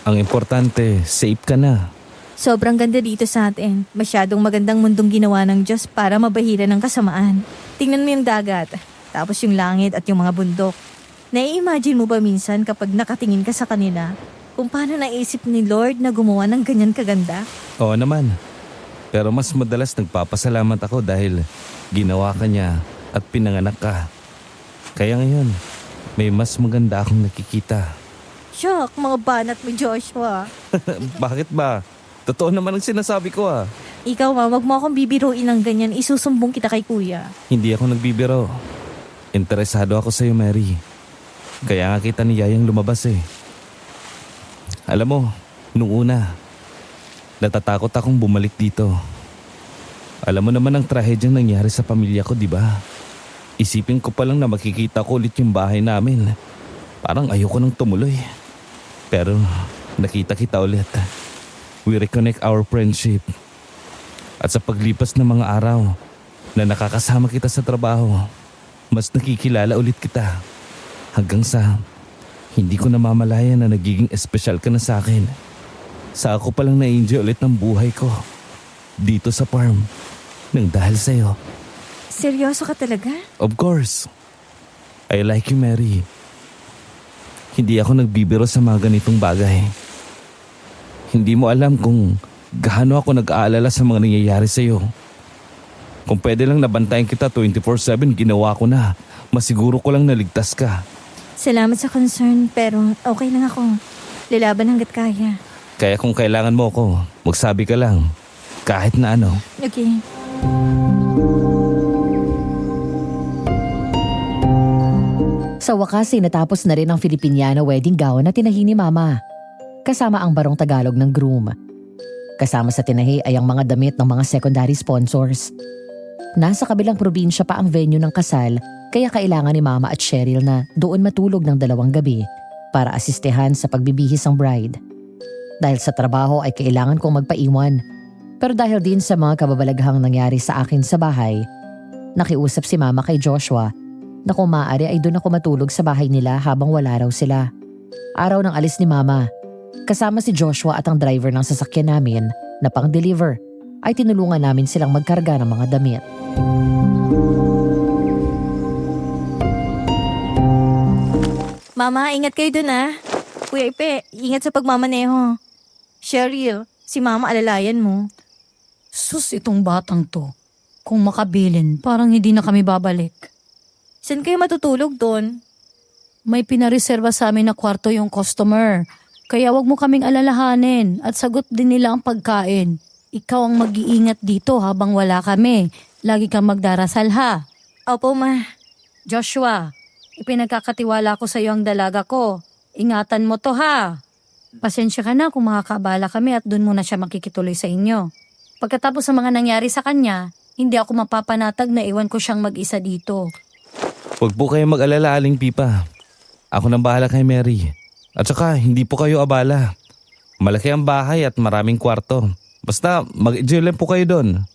Ang importante, safe ka na. Sobrang ganda dito sa atin. Masyadong magandang mundong ginawa ng Diyos para mabahira ng kasamaan. Tingnan mo yung dagat, tapos yung langit at yung mga bundok. Nai-imagine mo ba minsan kapag nakatingin ka sa kanila kung paano naisip ni Lord na gumawa ng ganyan kaganda? Oo naman. Pero mas madalas nagpapasalamat ako dahil ginawa ka niya at pinanganak ka. Kaya ngayon, may mas maganda akong nakikita. Shock, mga banat mo Joshua. Bakit ba? Totoo naman ang sinasabi ko ah. Ikaw wag mo akong bibiruin ng ganyan, isusumbong kita kay kuya. Hindi ako nagbibiro. Interesado ako sa'yo, Mary. Kaya nga kita ni Yayang lumabas eh. Alam mo, nung una, natatakot akong bumalik dito. Alam mo naman ang trahedyang nangyari sa pamilya ko, di ba? Isipin ko pa lang na makikita ko ulit yung bahay namin. Parang ayoko nang tumuloy. Pero nakita kita ulit. We reconnect our friendship. At sa paglipas ng mga araw na nakakasama kita sa trabaho, mas nakikilala ulit kita. Hanggang sa hindi ko namamalayan na nagiging espesyal ka na sa akin. Sa ako palang na-enjoy ulit ng buhay ko. Dito sa farm. Nang dahil sa'yo. Seryoso ka talaga? Of course. I like you, Mary. Hindi ako nagbibiro sa mga ganitong bagay. Hindi mo alam kung gaano ako nag-aalala sa mga nangyayari sa'yo. Kung pwede lang nabantayan kita 24/7, ginawa ko na. Masiguro ko lang naligtas ka. Salamat sa concern, pero okay lang ako. Lalaban hanggat kaya. Kaya kung kailangan mo ako, magsabi ka lang. Kahit na ano. Okay. Sa wakas ay natapos na rin ang Filipiniana wedding gown na tinahi ni Mama. Kasama ang barong Tagalog ng groom. Kasama sa tinahi ay ang mga damit ng mga secondary sponsors. Nasa kabilang probinsya pa ang venue ng kasal, kaya kailangan ni Mama at Cheryl na doon matulog ng 2 gabi para asistehan sa pagbibihis ng bride. Dahil sa trabaho ay kailangan kong magpaiwan. Pero dahil din sa mga kababalaghang nangyari sa akin sa bahay, nakiusap si Mama kay Joshua na kung maaari ay doon ako matulog sa bahay nila habang wala raw sila. Araw ng alis ni Mama, kasama si Joshua at ang driver ng sasakyan namin na pang-deliver, ay tinulungan namin silang magkarga ng mga damit. Mama, ingat kayo dun ah. Kuya Ipe, ingat sa pagmamaneho. Cheryl, si Mama alalayan mo. Sus, itong batang to. Kung makabilin, parang hindi na kami babalik. Saan kayo matutulog doon? May pinareserba sa amin na kwarto yung customer. Kaya wag mo kaming alalahanin at sagot din nila ang pagkain. Ikaw ang mag-iingat dito habang wala kami. Lagi kang magdarasal ha. Opo, Ma. Joshua, ipinagkakatiwala ko sa iyo ang dalaga ko. Ingatan mo to ha. Pasensya ka na kung makakabala kami at doon muna siya makikituloy sa inyo. Pagkatapos sa mga nangyari sa kanya, hindi ako mapapanatag na iwan ko siyang mag-isa dito. Huwag po kayo mag-alala, Aling Pipa. Ako nang bahala kay Mary. At saka, hindi po kayo abala. Malaki ang bahay at maraming kwarto. Basta, mag-enjoy lang po kayo doon.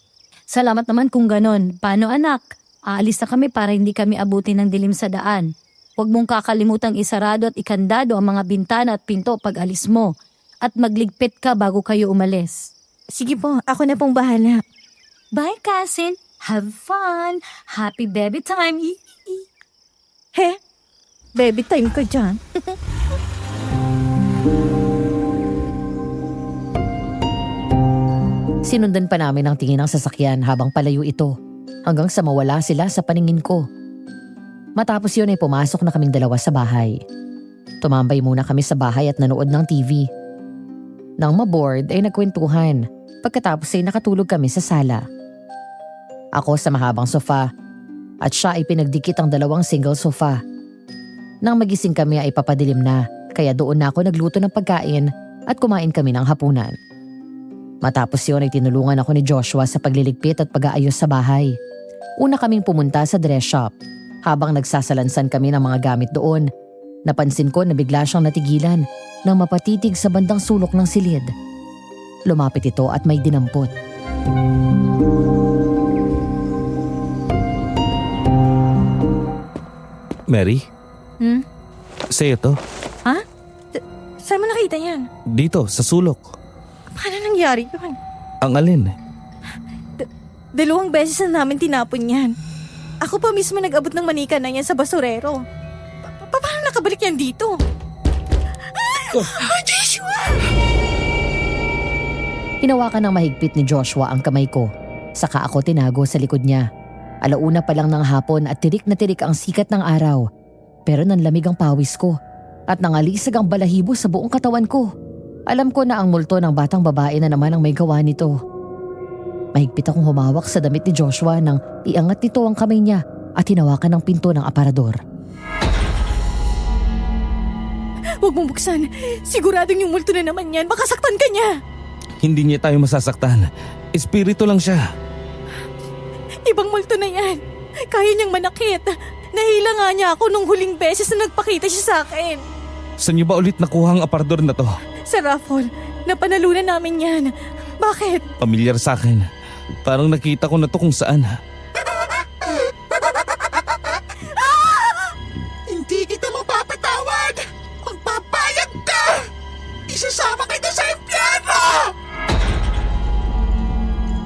Salamat naman kung ganon. Paano anak? Aalis na kami para hindi kami abutin ng dilim sa daan. Huwag mong kakalimutang isarado at ikandado ang mga bintana at pinto pag alis mo. At magligpit ka bago kayo umalis. Sige po, ako na pong bahala. Bye, cousin. Have fun. Happy baby time. He? Baby time ka dyan. Sinundan pa namin ang tingin ng sasakyan habang palayo ito hanggang sa mawala sila sa paningin ko. Matapos yun ay pumasok na kaming dalawa sa bahay. Tumambay muna kami sa bahay at nanood ng TV. Nang maboard ay nagkwentuhan. Pagkatapos ay nakatulog kami sa sala. Ako sa mahabang sofa at siya ay pinagdikit ang dalawang single sofa. Nang magising kami ay papadilim na kaya doon na ako nagluto ng pagkain at kumain kami ng hapunan. Matapos yun ay tinulungan ako ni Joshua sa pagliligpit at pag-aayos sa bahay. Una kaming pumunta sa dress shop. Habang nagsasalansan kami ng mga gamit doon, napansin ko na bigla siyang natigilan nang mapatitig sa bandang sulok ng silid. Lumapit ito at may dinampot. Mary, sa'yo to. Ha? Saan mo nakita yan? Dito, sa sulok. Paano nangyari yun? Ang alin? 2 beses na namin tinapon yan. Ako pa mismo nag-abot ng manika na yan sa basurero. Paano nakabalik yan dito? Joshua! Hinawakan ng mahigpit ni Joshua ang kamay ko. Saka ako tinago sa likod niya. Alauna pa lang ng hapon at tirik na tirik ang sikat ng araw. Pero nanlamig ang pawis ko at nangalisag ang balahibo sa buong katawan ko. Alam ko na ang multo ng batang babae na naman ang may gawa nito. Mahigpit akong humawak sa damit ni Joshua nang iangat nito ang kamay niya at hinawakan ng pinto ng aparador. Huwag mong buksan. Siguradong yung multo na naman yan. Baka saktan ka niya. Hindi niya tayo masasaktan. Espiritu lang siya. Ibang multo na yan. Kaya niyang manakit. Nahila nga niya ako nung huling beses na nagpakita siya sa akin. Saan niyo ba ulit nakuha ang aparador na to? Sa raffle. Napanalunan namin yan. Bakit? Pamilyar sa akin. Parang nakita ko na to kung saan. Hindi kita mapapatawad! Magpapayag ka! Isasama kita sa impyerno!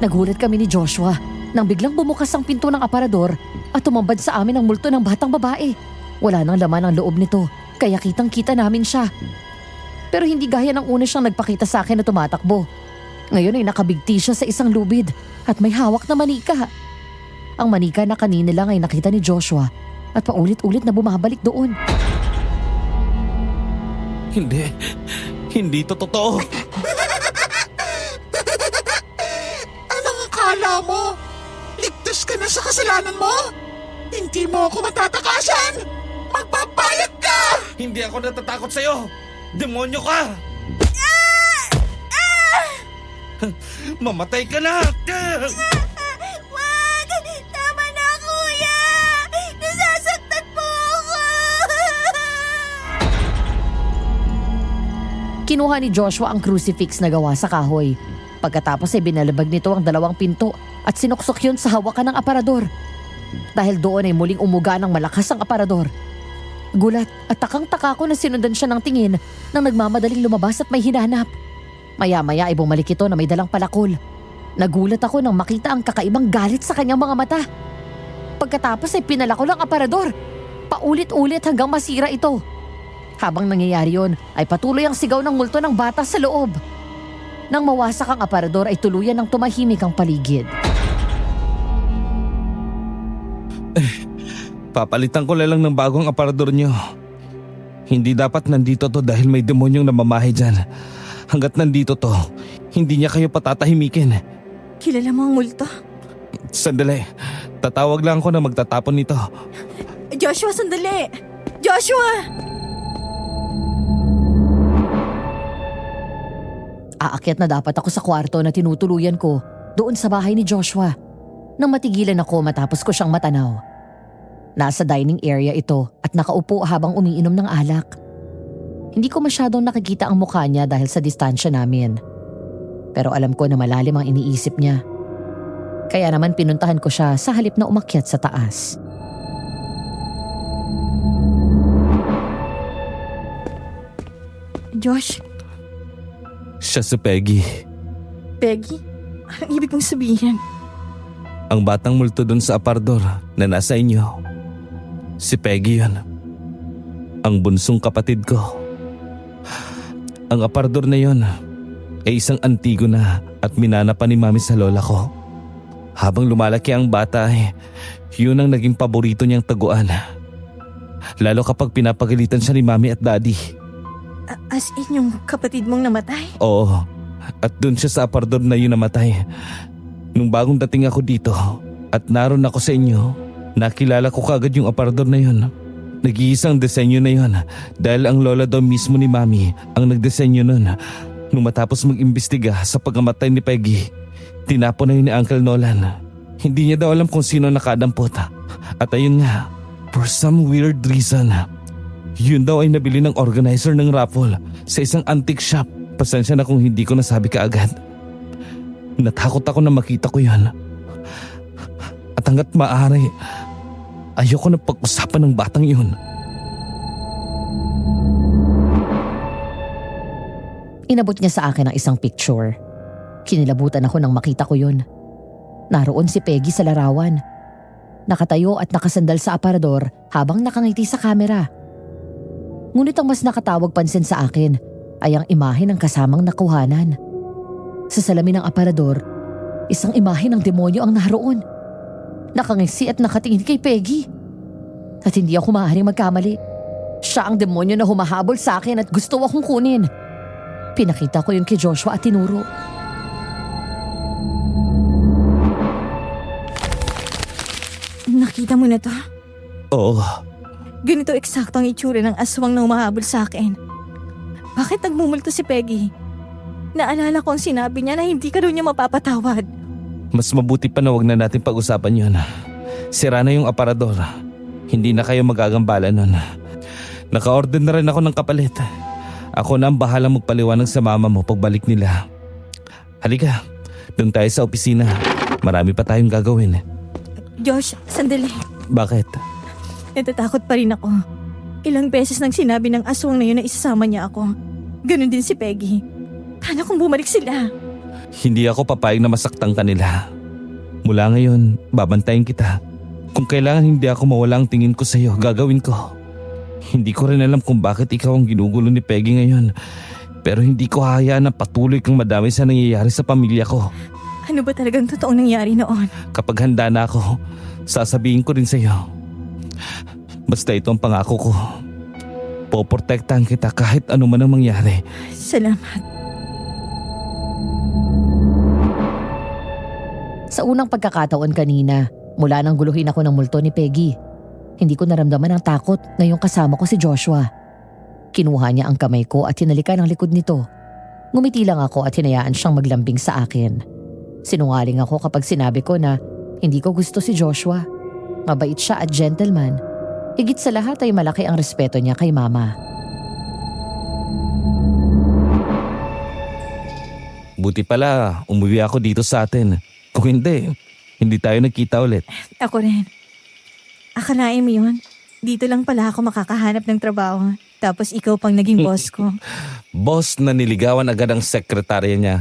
Nagulat kami ni Joshua nang biglang bumukas ang pinto ng aparador at tumambad sa amin ang multo ng batang babae. Wala nang laman ang loob nito kaya kitang-kita namin siya. Pero hindi gaya ng una siyang nagpakita sa akin na tumatakbo. Ngayon ay nakabigti siya sa isang lubid at may hawak na manika. Ang manika na kanina lang ay nakita ni Joshua at paulit-ulit na bumabalik doon. Hindi. Hindi to totoo. Anong akala mo? Ligtas ka na sa kasalanan mo? Hindi mo ako matatakasan! Magpapayag ka! Hindi ako natatakot sa'yo. Demonyo ka! Mamatay ka na! Wag! Tama na, kuya! Nasasaktan po ako! Kinuha ni Joshua ang crucifix na gawa sa kahoy. Pagkatapos ay binalabag nito ang 2 pinto at sinuksok yun sa hawakan ng aparador. Dahil doon ay muling umuga ng malakas ang aparador. Gulat at takang-taka ko na sinundan siya ng tingin nang nagmamadaling lumabas at may hinanap. Maya-maya ay bumalik ito na may dalang palakol. Nagulat ako nang makita ang kakaibang galit sa kanyang mga mata. Pagkatapos ay pinalakol ang aparador. Paulit-ulit hanggang masira ito. Habang nangyayari yon ay patuloy ang sigaw ng multo ng bata sa loob. Nang mawasak ang aparador ay tuluyan ng tumahimik ang paligid. Papalitan ko na lang ng bagong aparador niyo. Hindi dapat nandito to dahil may demonyong namamahay dyan. Hanggat nandito to, hindi niya kayo patatahimikin. Kilala mo ang multo? Sandali, tatawag lang ako na magtatapon nito. Joshua, sandali! Joshua! Aakyat na dapat ako sa kwarto na tinutuluyan ko doon sa bahay ni Joshua nang matigilan ako matapos ko siyang matanaw. Nasa dining area ito at nakaupo habang umiinom ng alak. Hindi ko masyadong nakikita ang mukha niya dahil sa distansya namin. Pero alam ko na malalim ang iniisip niya. Kaya naman pinuntahan ko siya sa halip na umakyat sa taas. Josh, Siya si Peggy. Peggy? Anong ibig mong sabihin? Ang batang multo dun sa aparador na nasa inyo. Si Peggy yun. Ang bunsong kapatid ko. Ang aparador na yun ay isang antigo na at minana pa ni mami sa lola ko. Habang lumalaki ang bata yun ang naging paborito niyang taguan. Lalo kapag pinapagalitan siya ni mami at daddy. As in yung kapatid mong namatay? Oo, at dun siya sa aparador na yun namatay. Nung bagong dating ako dito at naroon ako sa inyo, nakilala ko kagad yung aparador na yun. Nag-iisang disenyo na yun dahil ang lola daw mismo ni mami ang nagdisenyo nun. Nung matapos mag-imbestiga sa pagkamatay ni Peggy, tinapon na yun ni Uncle Nolan. Hindi niya daw alam kung sino nakadampot. At ayun nga, for some weird reason, yun daw ay nabili ng organizer ng raffle sa isang antique shop. Pasensya na kung hindi ko nasabi kaagad. Natakot ako na makita ko yun. At hanggat maaari, ayoko na pag-usapan ng batang yun. Inabot niya sa akin ang isang picture. Kinilabutan ako nang makita ko yun. Naroon si Peggy sa larawan. Nakatayo at nakasandal sa aparador habang nakangiti sa kamera. Ngunit ang mas nakatawag pansin sa akin ay ang imahe ng kasamang nakuhanan. Sa salamin ng aparador, isang imahe ng demonyo ang naroon. Nakangisi at nakatingin kay Peggy. At hindi ako maaaring magkamali. Siya ang demonyo na humahabol sa akin at gusto akong kunin. Pinakita ko yun kay Joshua at tinuro. Nakita mo na to? Oo, Ganito eksakto ang itsura ng aswang na umahabol sa akin. Bakit nagmumulto si Peggy? Naalala ko ang sinabi niya na hindi ka daw niya mapapatawad. mas mabuti pa na wag na natin pag-usapan yun. Sira na yung aparador. Hindi na kayo magagambala nun. Naka-order na rin ako ng kapalit. Ako na ang bahalang magpaliwanag sa mama mo pagbalik nila. Halika, doon tayo sa opisina. Marami pa tayong gagawin. Josh, sandali. Bakit? Natatakot pa rin ako. Ilang beses nang sinabi ng aswang na yun na isasama niya ako. Ganon din si Peggy. Paano kung bumalik sila? Hindi ako papayag na masaktan kanila. Mula ngayon, babantayin kita. Kung kailangan hindi ako mawala ang tingin ko sa'yo, gagawin ko. Hindi ko rin alam kung bakit ikaw ang ginugulo ni Peggy ngayon. Pero hindi ko hahayaan na patuloy kang madami sa nangyayari sa pamilya ko. Ano ba talagang totoong nangyari noon? Kapag handa na ako, sasabihin ko rin sa'yo. Basta ito ang pangako ko. Poprotektahan kita kahit ano man ang mangyari. Salamat. Sa unang pagkakataon kanina, mula nang guluhin ako ng multo ni Peggy, hindi ko naramdaman ang takot ngayong kasama ko si Joshua. Kinuha niya ang kamay ko at hinalikan ang likod nito. Ngumiti lang ako at hinayaan siyang maglambing sa akin. Sinungaling ako kapag sinabi ko na hindi ko gusto si Joshua. Mabait siya at gentleman. Higit sa lahat ay malaki ang respeto niya kay mama. Buti pala, umuwi ako dito sa atin. Kung hindi tayo nagkita ulit. Ako rin. Akalain mo yun? Dito lang pala ako makakahanap ng trabaho. Tapos ikaw pang naging boss ko. Boss na niligawan agad ang sekretarya niya.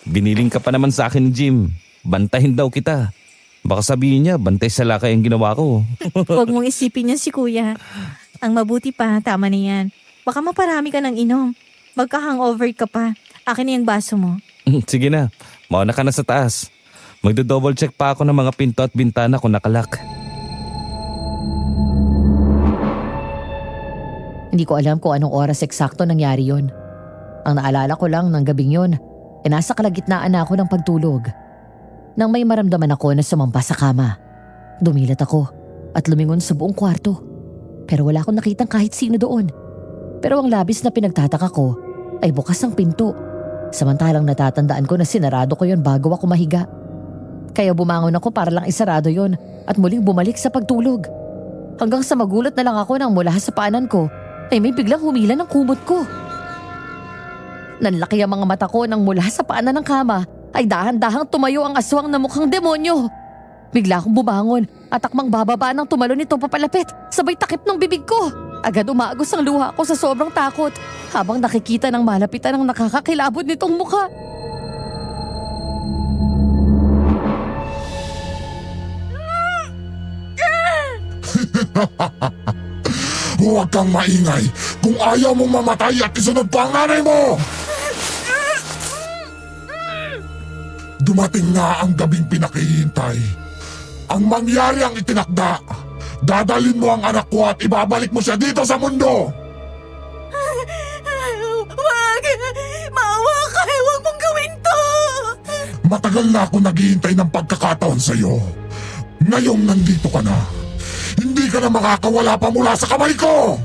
Biniling ka pa naman sa akin, Jim. Bantahin daw kita. Baka sabihin niya, bantay sa lakay ang ginawa ko. Huwag mong isipin yan si kuya. Ang mabuti pa, tama na yan. Baka maparami ka ng inom. Magka-hangover ka pa. Akin na yung baso mo. Sige na, mauna ka na sa taas. Magdo-double check pa ako ng mga pinto at bintana kung nakalak. Hindi ko alam kung anong oras eksakto nangyari yon. Ang naalala ko lang ng gabing yon, nasa kalagitnaan na ako ng pagtulog. Nang may maramdaman ako na sumampa sa kama. Dumilat ako at lumingon sa buong kwarto. Pero wala akong nakitang kahit sino doon. Pero ang labis na pinagtataka ko ay bukas ang pinto. Samantalang natatandaan ko na sinarado ko yon bago ako mahiga. Kaya bumangon ako para lang isarado yon at muling bumalik sa pagtulog. Hanggang sa magulat na lang ako nang mula sa paanan ko ay may biglang humila ng kumot ko. Nanlaki ang mga mata ko nang mula sa paanan ng kama ay dahan-dahang tumayo ang aswang na mukhang demonyo. Bigla akong bumangon at akmang bababa nang tumalon nito papalapit, sabay takip ng bibig ko. Agad umaagos ang luha ko sa sobrang takot habang nakikita ng malapitan ang nakakakilabot nitong mukha. Huwag kang maingay kung ayaw mong mamatay at isunod pa ang nanay mo! Dumating na ang gabing pinakihintay. Ang mangyari ang itinakda. Dadalhin mo ang anak ko at ibabalik mo siya dito sa mundo! Wag! Maawa ka! Huwag mong gawin to! Matagal na ako naghihintay ng pagkakataon sa'yo. Ngayong nandito ka na. Hindi ka na makakawala pa mula sa kamay ko!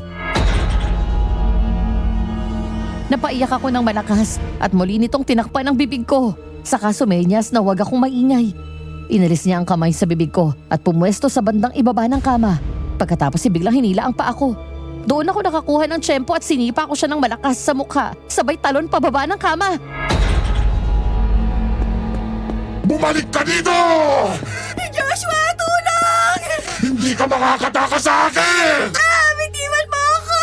Napaiyak ako ng malakas at muli nitong tinakpan ang bibig ko. Saka sumenyas na huwag akong maingay. Inalis niya ang kamay sa bibig ko at pumwesto sa bandang ibaba ng kama. Pagkatapos biglang hinila ang paa ko. Doon ako nakakuha ng tiyempo at sinipa ko siya ng malakas sa mukha. Sabay talon pababa ng kama. Bumalik ka dito! Joshua, tulong! Hindi ka makakatakas sa akin! Bitiwan mo ako!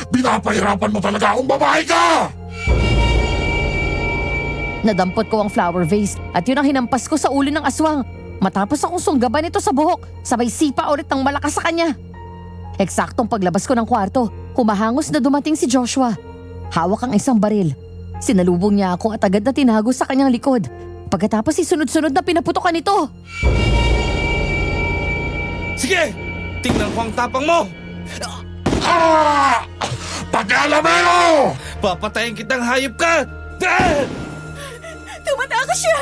Pinapahirapan mo talaga akong babae ka! Nadampot ko ang flower vase at yun ang hinampas ko sa ulo ng aswang. Matapos akong sunggaban ito sa buhok, sabay sipa ulit ng malakas sa kanya. Eksaktong paglabas ko ng kwarto, humahangos na dumating si Joshua. Hawak ang isang baril. Sinalubong niya ako at agad na tinago sa kanyang likod. Pagkatapos sunod-sunod na pinaputokan ito. Sige! Tingnan ko ang tapang mo! Pag-alamero! Papatayin kitang hayop ka! Ah! Tumatakas siya!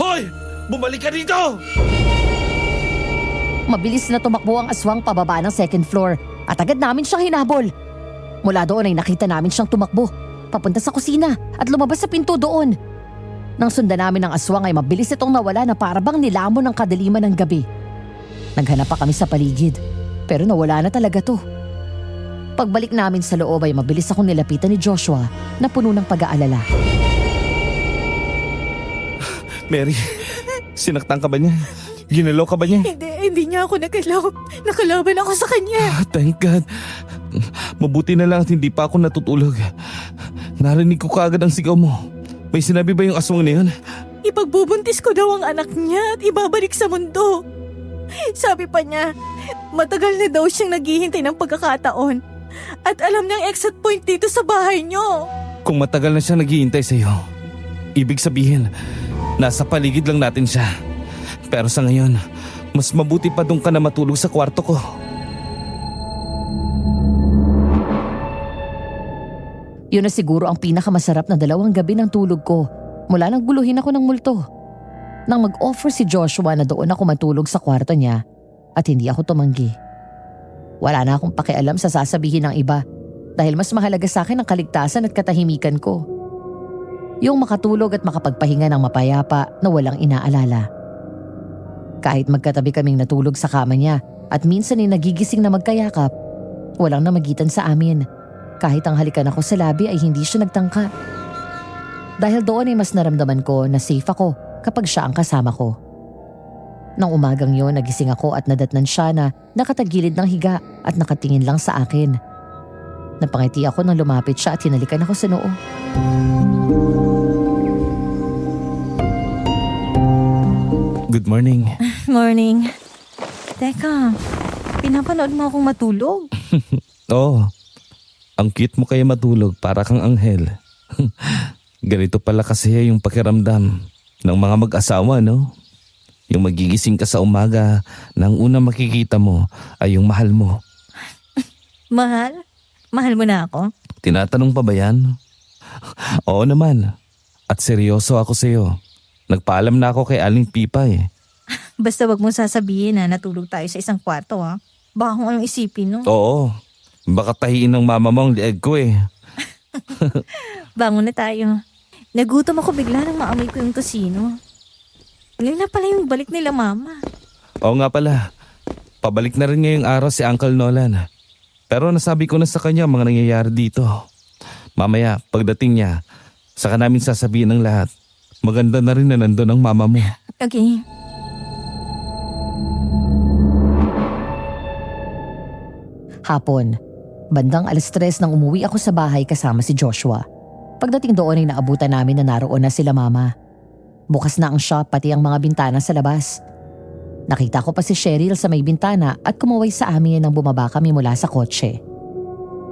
Hoy! Bumalik ka dito! Mabilis na tumakbo ang aswang pababa ng second floor at agad namin siyang hinabol. Mula doon ay nakita namin siyang tumakbo, papunta sa kusina at lumabas sa pinto doon. Nang sundan namin ang aswang ay mabilis itong nawala na parabang nilamon ng kadiliman ng gabi. Naghanap pa kami sa paligid, pero nawala na talaga to. Pagbalik namin sa loob ay mabilis akong nilapitan ni Joshua na puno ng pag-aalala. Mary, sinaktan ka ba niya? Ginalo ka ba niya? Hindi niya ako nagalaw. Nakalaban ako sa kanya. Thank God. Mabuti na lang at hindi pa ako natutulog. Narinig ko kaagad ang sigaw mo. May sinabi ba yung aswang na yun? Ipagbubuntis ko daw ang anak niya at ibabalik sa mundo. Sabi pa niya, matagal na daw siyang naghihintay ng pagkakataon. At alam niyang exit point dito sa bahay niyo. Kung matagal na siya naghihintay sa'yo, ibig sabihin, nasa paligid lang natin siya. Pero sa ngayon, mas mabuti pa doon ka na matulog sa kwarto ko. Yun na siguro ang pinakamasarap na 2 gabi ng tulog ko mula nang guluhin ako ng multo. Nang mag-offer si Joshua na doon ako matulog sa kwarto niya at hindi ako tumanggi. Wala na akong pakialam sa sasabihin ng iba dahil mas mahalaga sa akin ang kaligtasan at katahimikan ko. Yung makatulog at makapagpahinga ng mapayapa na walang inaalala. Kahit magkatabi kaming natulog sa kama niya at minsan ay nagigising na magkayakap, walang namagitan sa amin. Kahit ang halikan ako sa labi ay hindi siya nagtangka. Dahil doon ay mas naramdaman ko na safe ako kapag siya ang kasama ko. Nang umagang yon, nagising ako at nadatnan siya na nakatagilid ng higa at nakatingin lang sa akin. Napangiti ako nang lumapit siya at hinalikan ako sa noo. Good morning. Morning. Teka, pinapanood mo akong matulog? Oo. Ang cute mo kaya matulog para kang anghel. Ganito pala kasi yung pakiramdam ng mga mag-asawa, no? Yung magigising ka sa umaga na ang unang makikita mo ay yung mahal mo. Mahal? Mahal mo na ako? Tinatanong pa ba yan? Oo naman. At seryoso ako sa'yo. Nagpaalam na ako kay Aling Pipa eh. Basta wag mo sasabihin na natulog tayo sa isang kwarto ha. Baka kung anong isipin no. Oo. Baka tahiin ng mama mo ang lieg ko eh. Bangon na tayo. Nagutom ako bigla nang maamoy ko yung tosino. Ngayon na pala yung balik nila mama. Oo nga pala. Pabalik na rin ngayong araw si Uncle Nolan. Pero nasabi ko na sa kanya ang mga nangyayari dito. Mamaya, pagdating niya, saka namin sasabihin ng lahat. Maganda na rin na nandun ang mama mo. Okay. Hapon, bandang 3:00 nang umuwi ako sa bahay kasama si Joshua. Pagdating doon ay naabutan namin na naroon na sila mama. Bukas na ang shop pati ang mga bintana sa labas. Nakita ko pa si Cheryl sa may bintana at kumaway sa amin nang bumaba kami mula sa kotse.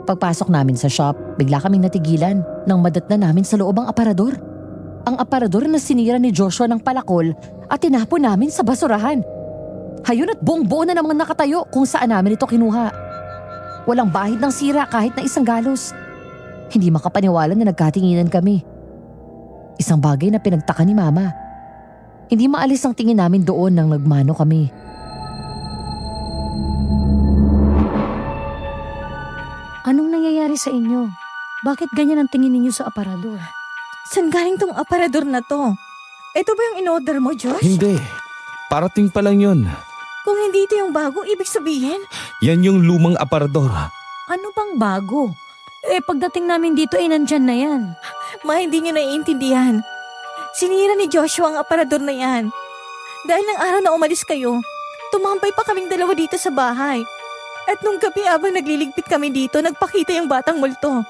Pagpasok namin sa shop, bigla kaming natigilan nang madatnan namin sa loob ang aparador. Ang aparador na sinira ni Joshua ng palakol at tinapon namin sa basurahan. Hayun at buong-buo na namang nakatayo kung saan namin ito kinuha. Walang bahid ng sira kahit na isang galos. Hindi makapaniwala na nagkatinginan kami. Isang bagay na pinagtaka ni Mama. Hindi maalis ang tingin namin doon nang nagmano kami. Anong nangyayari sa inyo? Bakit ganyan ang tingin ninyo sa aparador? Saan galing tong aparador na to? Ito ba yung in-order mo, Josh? Hindi. Parating pa lang yun. Kung hindi ito yung bago, ibig sabihin? Yan yung lumang aparador. Ano bang bago? Pagdating namin dito ay nandyan na yan. Hindi nyo naiintindihan. Sinira ni Joshua ang aparador na yan. Dahil ng araw na umalis kayo, tumambay pa kaming dalawa dito sa bahay. At nung gabi habang nagliligpit kami dito, nagpakita yung batang multo.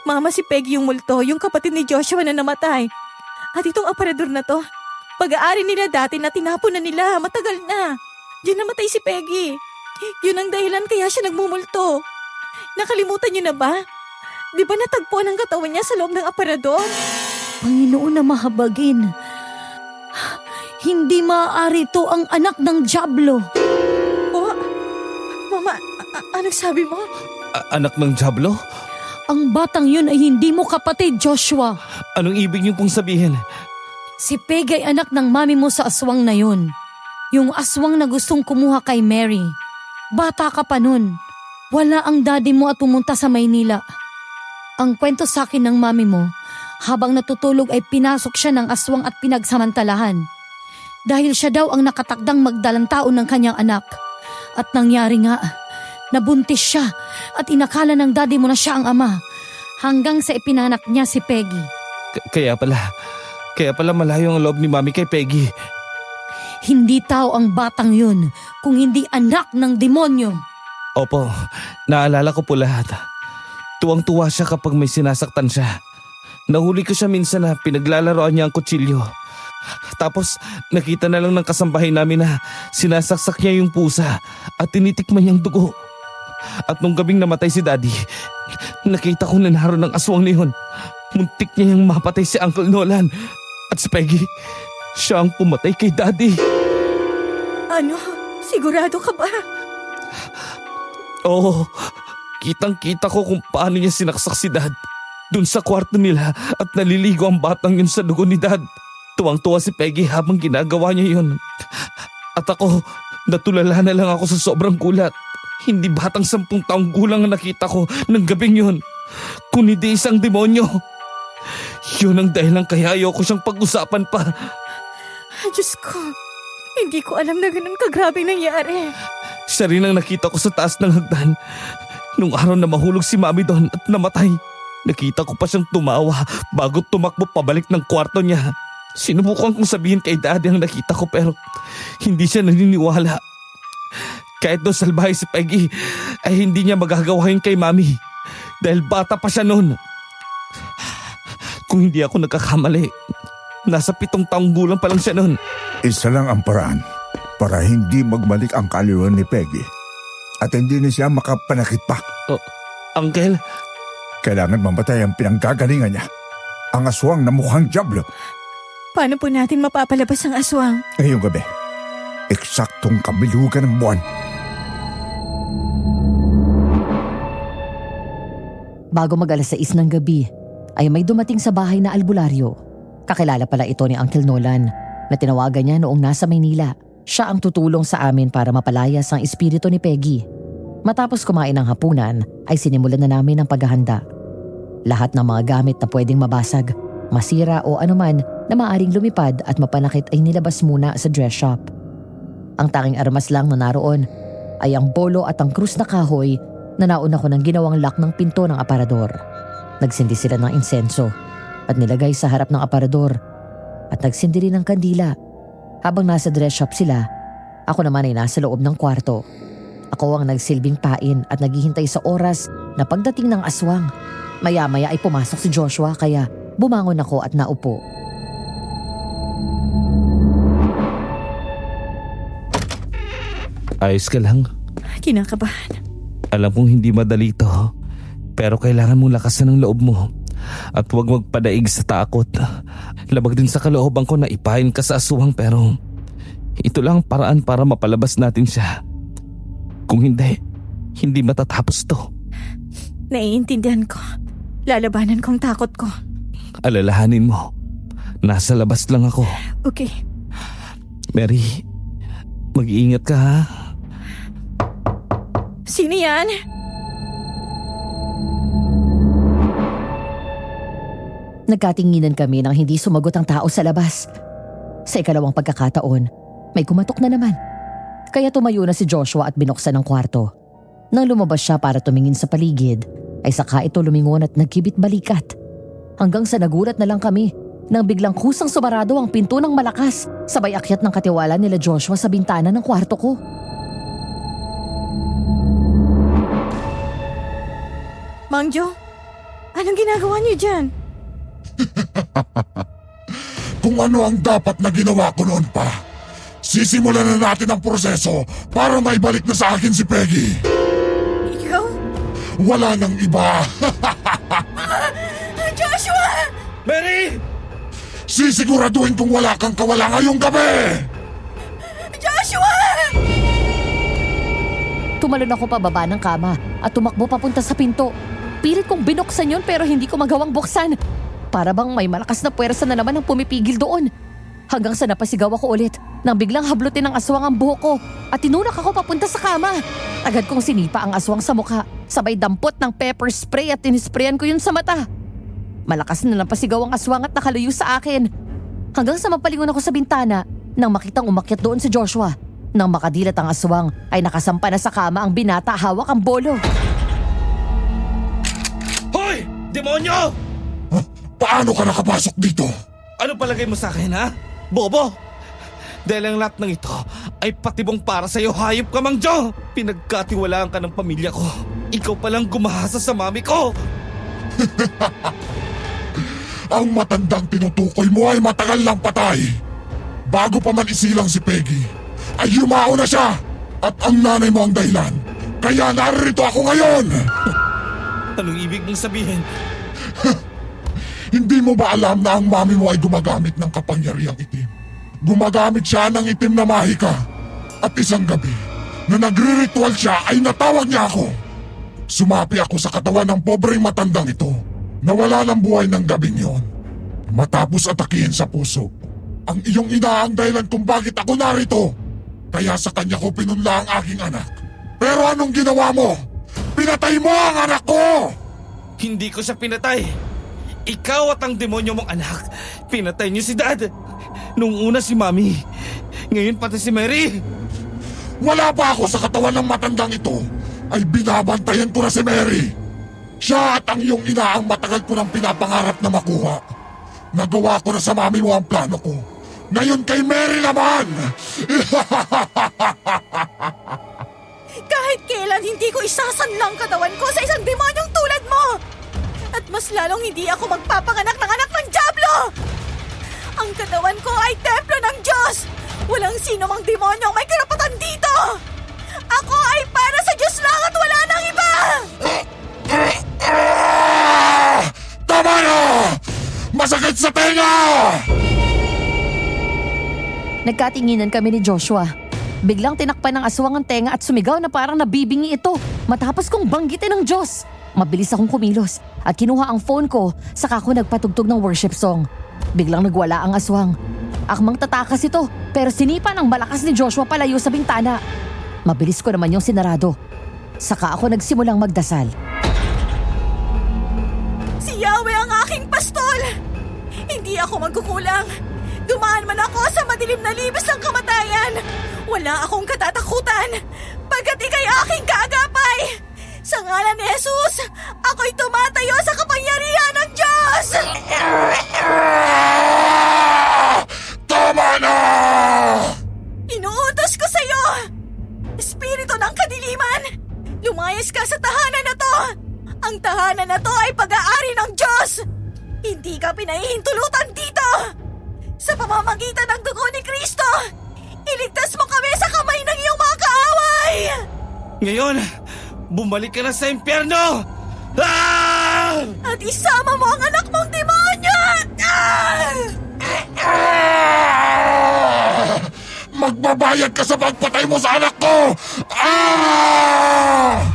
Mama, si Peggy yung multo, yung kapatid ni Joshua na namatay. At itong aparador na to, pag-aari nila dati na tinapon na nila, matagal na. Diyan namatay si Peggy. Yun ang dahilan kaya siya nagmumulto. Nakalimutan niyo na ba? Di ba natagpuan ang katawan niya sa loob ng aparador? Panginoon na mahabagin. Hindi maaari to ang anak ng Diablo. Oh, Mama, anong sabi mo? Anak ng Diablo? Ang batang yun ay hindi mo kapatid, Joshua. Anong ibig niyo pong sabihin? Si Peg ay anak ng mami mo sa aswang na yun. Yung aswang na gustong kumuha kay Mary. Bata ka pa nun. Wala ang daddy mo at pumunta sa Maynila. Ang kwento sa akin ng mami mo, habang natutulog ay pinasok siya ng aswang at pinagsamantalahan. Dahil siya daw ang nakatakdang magdalang taon ng kanyang anak. At nangyari nga, nabuntis siya at inakala ng daddy mo na siya ang ama. Hanggang sa ipinanak niya si Peggy. Kaya pala malayo ang loob ni Mami kay Peggy. Hindi tao ang batang yun, kung hindi anak ng demonyo. Opo, naalala ko po lahat. Tuwang-tuwa siya kapag may sinasaktan siya. Nahuli ko siya minsan na pinaglalaroan niya ang kutsilyo. Tapos nakita na lang ng kasambahay namin na sinasaksak niya yung pusa at tinitikman niyang dugo. At nung gabing namatay si Daddy, nakita ko na naroon ng aswang na yun. Muntik niya yung mapatay si Uncle Nolan. At si Peggy, siya ang pumatay kay Daddy. Ano? Sigurado ka ba? Oo, kitang-kita ko kung paano niya sinaksak si Dad. Dun sa kwarto nila at naliligo ang batang yun sa dugo ni Dad. Tuwang-tuwa si Peggy habang ginagawa niya yun. At ako, natulala na lang ako sa sobrang gulat. Hindi batang 10 taong gulang ang nakita ko ng gabing yun, kundi isang demonyo. Yun ang dahilan kaya ayoko siyang pag-usapan pa. Diyos ko, hindi ko alam na ganun kagrabe nangyari. Siya rin ang nakita ko sa taas ng hagdan. Nung araw na mahulog si Mami doon at namatay, nakita ko pa siyang tumawa bago tumakbo pabalik ng kwarto niya. Sinubukan kong sabihin kay Daddy ang nakita ko pero hindi siya naniniwala. Kahit doon salbahe si Peggy ay hindi niya magagawa yun kay Mami dahil bata pa siya noon. Kung hindi ako nagkakamali, nasa 7 taong gulang pa lang siya noon. Isa lang ang paraan para hindi magbalik ang kaliwan ni Peggy at hindi na siya makapanakit pa. Uncle, Kailangan mamatay ang pinanggagalingan niya, ang aswang na mukhang Diablo. Paano po natin mapapalabas ang aswang? Ngayong gabi, eksaktong kabilugan ng buwan. Bago mag-alas 6 ng gabi, ay may dumating sa bahay na albularyo. Kakilala pala ito ni Uncle Nolan na tinawagan niya noong nasa Maynila. Siya ang tutulong sa amin para mapalayas ang espiritu ni Peggy. Matapos kumain ng hapunan, ay sinimulan na namin ang paghahanda. Lahat ng mga gamit na pwedeng mabasag, masira o anuman na maaring lumipad at mapanakit ay nilabas muna sa dress shop. Ang tanging armas lang na naroon ay ang bolo at ang krus na kahoy na nauna ko ng ginawang lock ng pinto ng aparador. Nagsindi sila ng insenso at nilagay sa harap ng aparador at nagsindi rin ng kandila. Habang nasa dress shop sila, ako naman ay nasa loob ng kwarto. Ako ang nagsilbing pain at naghihintay sa oras na pagdating ng aswang. Maya-maya ay pumasok si Joshua kaya bumangon ako at naupo. Ayos ka lang? Kinakabahan. Alam kong hindi madali to, pero kailangan mong lakasan ang loob mo at huwag magpadaig sa takot. Labag din sa kalooban ko na ipahin ka sa aswang pero ito lang ang paraan para mapalabas natin siya. Kung hindi matatapos to. Naiintindihan ko. Lalabanan kong takot ko. Alalahanin mo, nasa labas lang ako. Okay. Mary, mag-iingat ka ha. Sino yan? Nagkatinginan kami nang hindi sumagot ang tao sa labas. Sa ikalawang pagkakataon, may kumatok na naman. Kaya tumayo na si Joshua at binuksan ang kwarto. Nang lumabas siya para tumingin sa paligid, ay saka ito lumingon at nagkibit balikat. Hanggang sa nagulat na lang kami nang biglang kusang sumarado ang pinto ng malakas, sabay akyat ng katiwala nila Joshua sa bintana ng kwarto ko. Mang Jo, anong ginagawa niyo dyan? Kung ano ang dapat na ginawa ko noon pa. Sisimulan na natin ang proseso para maibalik na sa akin si Peggy. Ikaw? Wala nang iba. Joshua! Mary! Sisiguraduhin kong wala kang kawala ngayong gabi. Joshua! Tumalon ako pababa ng kama at tumakbo papunta sa pinto. Pilit kong binuksan yun pero hindi ko magawang buksan. Para bang may malakas na puwersa na naman ang pumipigil doon. Hanggang sa napasigaw ako ulit nang biglang hablutin ng aswang ang buhok ko at tinulak ako papunta sa kama. Agad kong sinipa ang aswang sa mukha, sabay dampot ng pepper spray at tinisprayan ko yun sa mata. Malakas na napasigaw ang aswang at nakaluyo sa akin. Hanggang sa mapalingon ako sa bintana nang makitang umakyat doon si Joshua. Nang makadilat ang aswang ay nakasampa na sa kama ang binata hawak ang bolo. Hoy! Demonyo! Paano ka nakapasok dito? Ano palagay mo sa akin ha? Bobo! Dahil ang lahat ng ito ay patibong para sa'yo, hayop ka Mang Jo! Pinagkatiwalaan ka ng pamilya ko. Ikaw palang gumahasa sa mami ko! Ang matandang tinutukoy mo ay matagal lang patay. Bago pa man isilang si Peggy, ay yumao na siya. At ang nanay mo ang dahilan. Kaya narito ako ngayon. Anong ibig mong sabihin? Hindi mo ba alam na ang mami mo ay gumagamit ng kapangyarihang itim? Gumagamit siya ng itim na mahika. At isang gabi, na nagre-ritual siya ay natawag niya ako. Sumapi ako sa katawan ng pobreng matandang ito. Nawala ng buhay ng gabing yon. Matapos atakihin sa puso, ang iyong ina ang dahilan kung bakit ako narito. Kaya sa kanya ko pinunla ang aking anak. Pero anong ginawa mo? Pinatay mo ang anak ko! Hindi ko siya pinatay. Ikaw at ang demonyo mong anak. Pinatay niyo si Dad. Nung una si Mami. Ngayon pati si Mary. Wala pa ako sa katawan ng matandang ito, ay binabantayan ko na si Mary. Siya at ang iyong ina ang matagal ko nang pinapangarap na makuha. Nagawa ko na sa mami mo ang plano ko. Ngayon kay Mary naman! Kahit kailan hindi ko isasanlang katawan ko sa isang demonyong tulad mo! At mas lalong hindi ako magpapanganak ng anak ng Diablo! Ang katawan ko ay templo ng Diyos! Walang sino mang demonyong may karapatan dito! Ako ay para sa Diyos lang at wala nang iba! Tama na! Masakit sa tenga! Nagkatinginan kami ni Joshua. Biglang tinakpan ng aswang ang tenga at sumigaw na parang nabibingi ito matapos kong banggitin ng Diyos. Mabilis akong kumilos at kinuha ang phone ko saka ako nagpatugtog ng worship song. Biglang nagwala ang aswang. Akmang tatakas ito pero sinipa ng malakas ni Joshua palayo sa bintana. Mabilis ko naman yung sinarado. Saka ako nagsimulang magdasal. Si Yahweh ang aking pastol! Hindi ako magkukulang. Dumaan man ako sa madilim na libis ng kamatayan. Wala akong katatakutan, pagkat ika'y aking kaagapay. Sa ngalan ni Jesus, ako'y tumatayo sa kapangyarihan ng Diyos! Tama na! Inuutos ko sa'yo! Espiritu ng kadiliman, lumayas ka sa tahanan na to! Ang tahanan na to ay pag-aari ng Diyos! Hindi ka pinahihintulutan dito! Sa pamamagitan ng dugo ni Kristo, iligtas mo kami sa kamay ng iyong mga kaaway! Ngayon, bumalik ka na sa impyerno! Ah! At isama mo ang anak mong demonyo! Magbabayad ka sa pagpatay mo sa anak ko! Ah!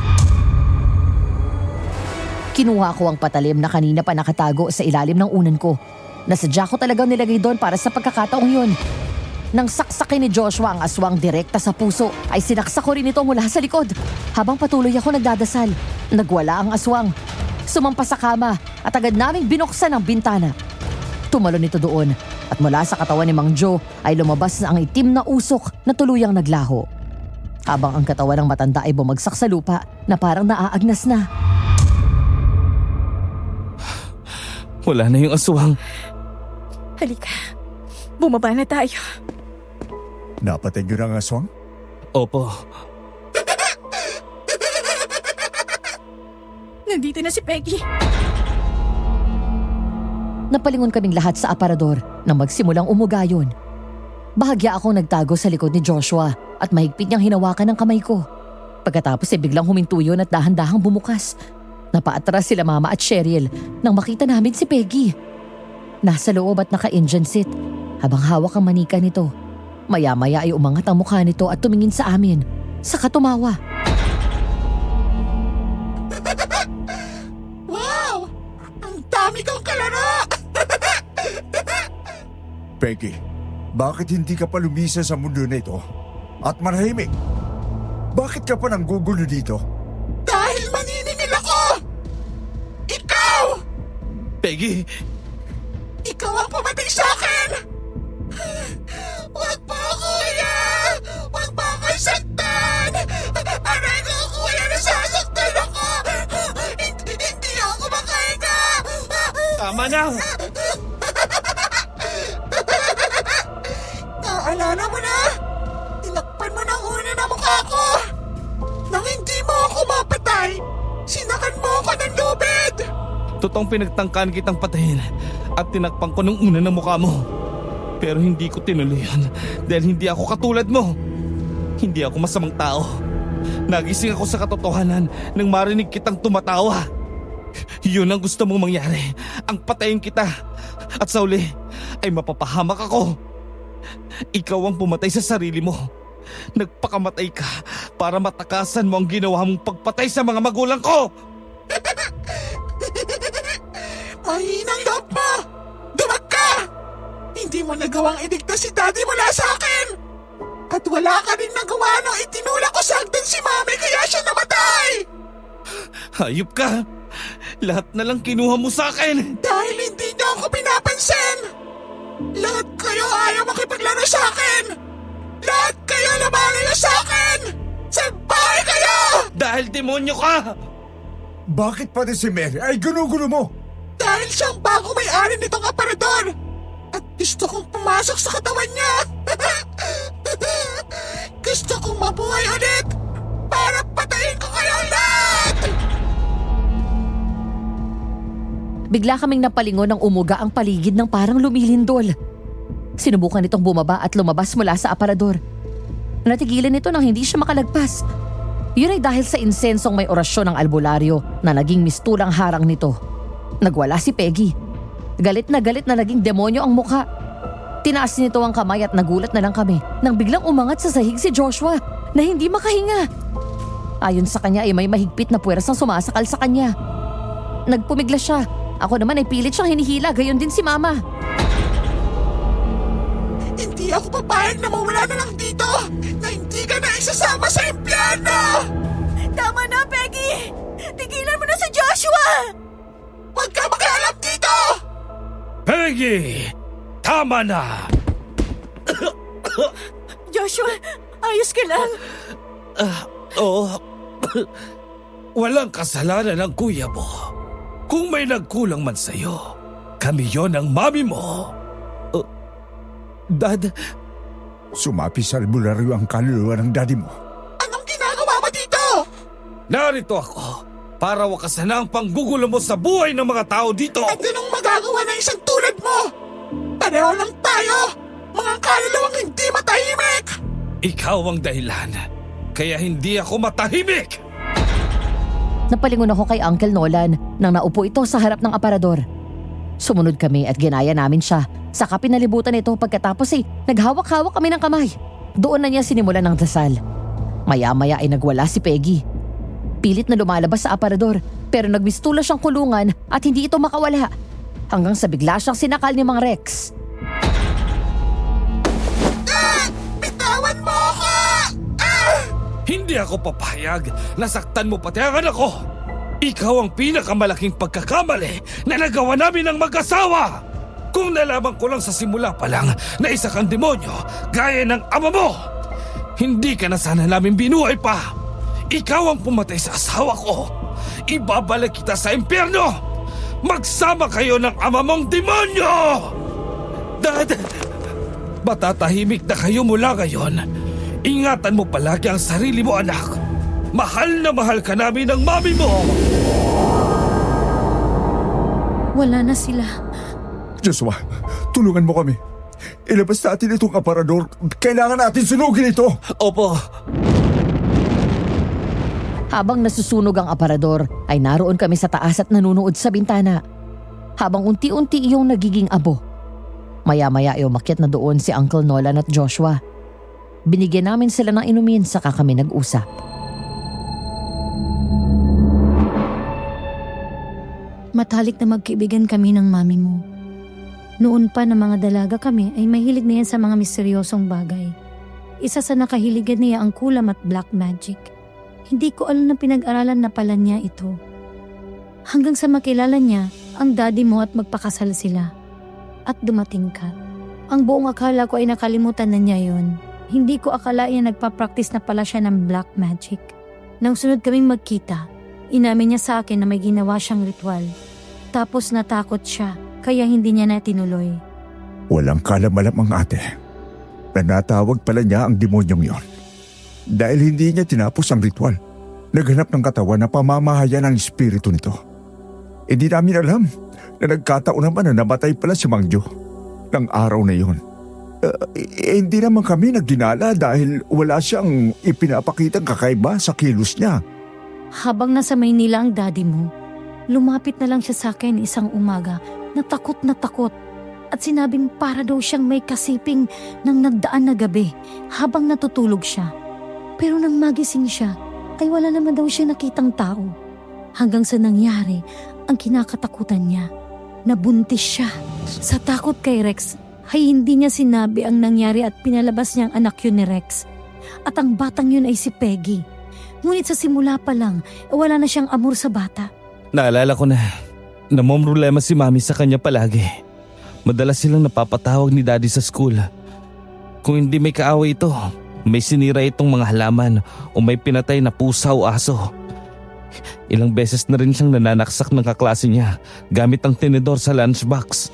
Kinuha ko ang patalim na kanina pa nakatago sa ilalim ng unan ko. Nasadya ko talagang nilagay doon para sa pagkakataong yun. Nang saksakin ni Joshua ang aswang direkta sa puso, ay sinaksak ko rin ito mula sa likod. Habang patuloy ako nagdadasal, nagwala ang aswang. Sumampa sa kama at agad naming binuksan ang bintana. Tumalon ito doon at mula sa katawan ni Mang Joe ay lumabas na ang itim na usok na tuluyang naglaho. Habang ang katawan ng matanda ay bumagsak sa lupa na parang naaagnas na. Wala na yung aswang. Halika, bumaba na tayo. Napatay niyo na ang aswang? Opo. Nandito na si Peggy. Napalingon kaming lahat sa aparador nang magsimulang umugayon. Bahagya akong nagtago sa likod ni Joshua at mahigpit niyang hinawakan ang kamay ko. Pagkatapos ay biglang huminto yun at dahan-dahang bumukas. Napaatras sila Mama at Cheryl nang makita namin si Peggy. Nasa loob at naka-engine seat habang hawak ang manika nito. Maya-maya ay umangat ang mukha nito at tumingin sa amin. Saka tumawa. Wow! Ang dami kong kalaro! Peggy, bakit hindi ka pa lumisa sa mundo na ito? At marahimik? Bakit ka pa nanggugulo dito? Dahil maniningil ako! Ikaw! Peggy! Ikaw ang pumatay sa akin! Huwag po, kuya! Huwag po ako'y saktan! Aray ko, kuya! Nasasaktan ako! Hindi ako makahinga! Tama na! Naalala mo na? Tinakpan mo ng una na mukha ko! Nang hindi mo ako mapatay, sinakan mo ako ng lubid! Totoong pinagtangkaan kitang patayin at tinakpan ko nung una ng mukha mo. Pero hindi ko tinuloy yan dahil hindi ako katulad mo. Hindi ako masamang tao. Nagising ako sa katotohanan nang marinig kitang tumatawa. Yun ang gusto mong mangyari, ang patayin kita. At sa uli ay mapapahamak ako. Ikaw ang pumatay sa sarili mo. Nagpakamatay ka para matakasan mo ang ginawa mong pagpatay sa mga magulang ko. Mahinang loob mo! Dumag ka! Hindi mo nagawang iligtas si Daddy mula sa akin! At wala ka rin nagawa nung itinulak ko sa hagdan si Mami kaya siya namatay! Hayop ka! Lahat na lang kinuha mo sa akin! Dahil hindi niyo ako pinapansin! Lahat kayo ayaw makipaglaro sa akin! Lahat kayo lumalayo sa akin! Sabay kayo! Dahil demonyo ka! Bakit pati si Mary ay gunugulo mo? Dahil siyang bago may-ari nitong aparador! At gusto kong pumasok sa katawan niya! Gusto kong mabuhay ulit! Para patayin ko kayong lahat! Bigla kaming napalingon ng umuga ang paligid ng parang lumilindol. Sinubukan nitong bumaba at lumabas mula sa aparador. Natigilan nito nang hindi siya makalagpas. Yun ay dahil sa insensong may orasyon ng albularyo na naging mistulang harang nito. Nagwala si Peggy. Galit na naging demonyo ang mukha. Tinaas nito ang kamay at nagulat na lang kami nang biglang umangat sa sahig si Joshua na hindi makahinga. Ayon sa kanya ay may mahigpit na puwersang sumasakal sa kanya. Nagpumigla siya. Ako naman ay pilit siyang hinihila, gayon din si Mama. Hindi ako papayag na mawala na lang dito na hindi ka na isasama sa impyerno! Tama na, Peggy! Tigilan mo na si Joshua! Huwag ka makialam dito! Peggy! Tama na! Joshua, ayos ka lang? Oo. Walang kasalanan ng kuya mo. Kung may nagkulang man sa'yo, kami yon ang mami mo. Dad, Sumapi sa albularyo ang kaluluwa ng daddy mo. Anong ginagawa mo dito? narito ako para wakasan na ang panggugulo mo sa buhay ng mga tao dito. At anong magagawa ng isang tulad mo? Pareho lang tayo! Mga kaluluwang hindi matahimik! Ikaw ang dahilan, kaya hindi ako matahimik. Napalingon ako kay Uncle Nolan nang naupo ito sa harap ng aparador. Sumunod kami at ginaya namin siya. Saka pinalibutan ito pagkatapos naghawak-hawak kami ng kamay. Doon na niya sinimulan ng dasal. Maya-maya ay nagwala si Peggy. Pilit na lumalabas sa aparador pero nagmistula siyang kulungan at hindi ito makawala. Hanggang sa bigla siyang sinakal ni Mang Rex. Bitawan mo ako! Hindi ako papayag na saktan mo pati ang anak ko. Ikaw ang pinakamalaking pagkakamali na nagawa namin ng mag-asawa. Kung nalaman ko lang sa simula pa lang na isa kang demonyo gaya ng ama mo, hindi ka na sana namin binuhay pa. Ikaw ang pumatay sa asawa ko. Ibabalik kita sa impyerno. Magsama kayo ng ama mong demonyo! Dad, matatahimik na kayo mula ngayon. Ingatan mo palagi ang sarili mo, anak. Mahal na mahal ka namin ng mami mo. Wala na sila. Joshua, tulungan mo kami. Ilabas natin itong aparador. Kailangan natin sunugin ito. Opo. Habang nasusunog ang aparador ay naroon kami sa taas at nanunood sa bintana. Habang unti-unti iyong nagiging abo. Maya-maya ay umakyat na doon si Uncle Nolan at Joshua. Binigyan namin sila ng inumin saka kami nag-usap. Matalik na magkaibigan kami ng mami mo. Noon pa na mga dalaga kami ay mahilig na yan sa mga misteryosong bagay. Isa sa nakahiligan niya ang kulam at black magic. Hindi ko alam na pinag-aralan na pala niya ito. Hanggang sa makilala niya ang daddy mo at magpakasal sila. At dumating ka. Ang buong akala ko ay nakalimutan na niya yon. Hindi ko akalain na nagpa-practice na pala siya ng black magic. Nang sunod kaming magkita, inamin niya sa akin na may ginawa siyang ritual. Tapos natakot siya, kaya hindi niya na tinuloy. Walang kalamalam ang ate. Nanatawag pala niya ang demonyong yon. Dahil hindi niya tinapos ang ritual, naghanap ng katawan na pamamahayan ng espiritu nito. Hindi namin alam na nagkataon naman na namatay pala si Mang Jo ng araw na yon. Hindi naman kami nagginala dahil wala siyang ipinapakitang kakaiba sa kilos niya. Habang nasa Maynila ang daddy mo, lumapit na lang siya sa akin isang umaga na takot at sinabing para daw siyang may kasiping ng nagdaan na gabi habang natutulog siya. Pero nang magising siya, ay wala naman daw siya nakitang tao. Hanggang sa nangyari, ang kinakatakutan niya, nabuntis siya. Sa takot kay Rex, ay hindi niya sinabi ang nangyari at pinalabas niya ang anak yun ni Rex. At ang batang yun ay si Peggy. Ngunit sa simula pa lang, wala na siyang amor sa bata. Naalala ko na namomroblema si mami sa kanya palagi. Madalas silang napapatawag ni daddy sa school. Kung hindi may kaaway ito, may sinira itong mga halaman o may pinatay na pusa o aso. Ilang beses na rin siyang nananaksak ng kaklase niya gamit ang tinidor sa lunchbox.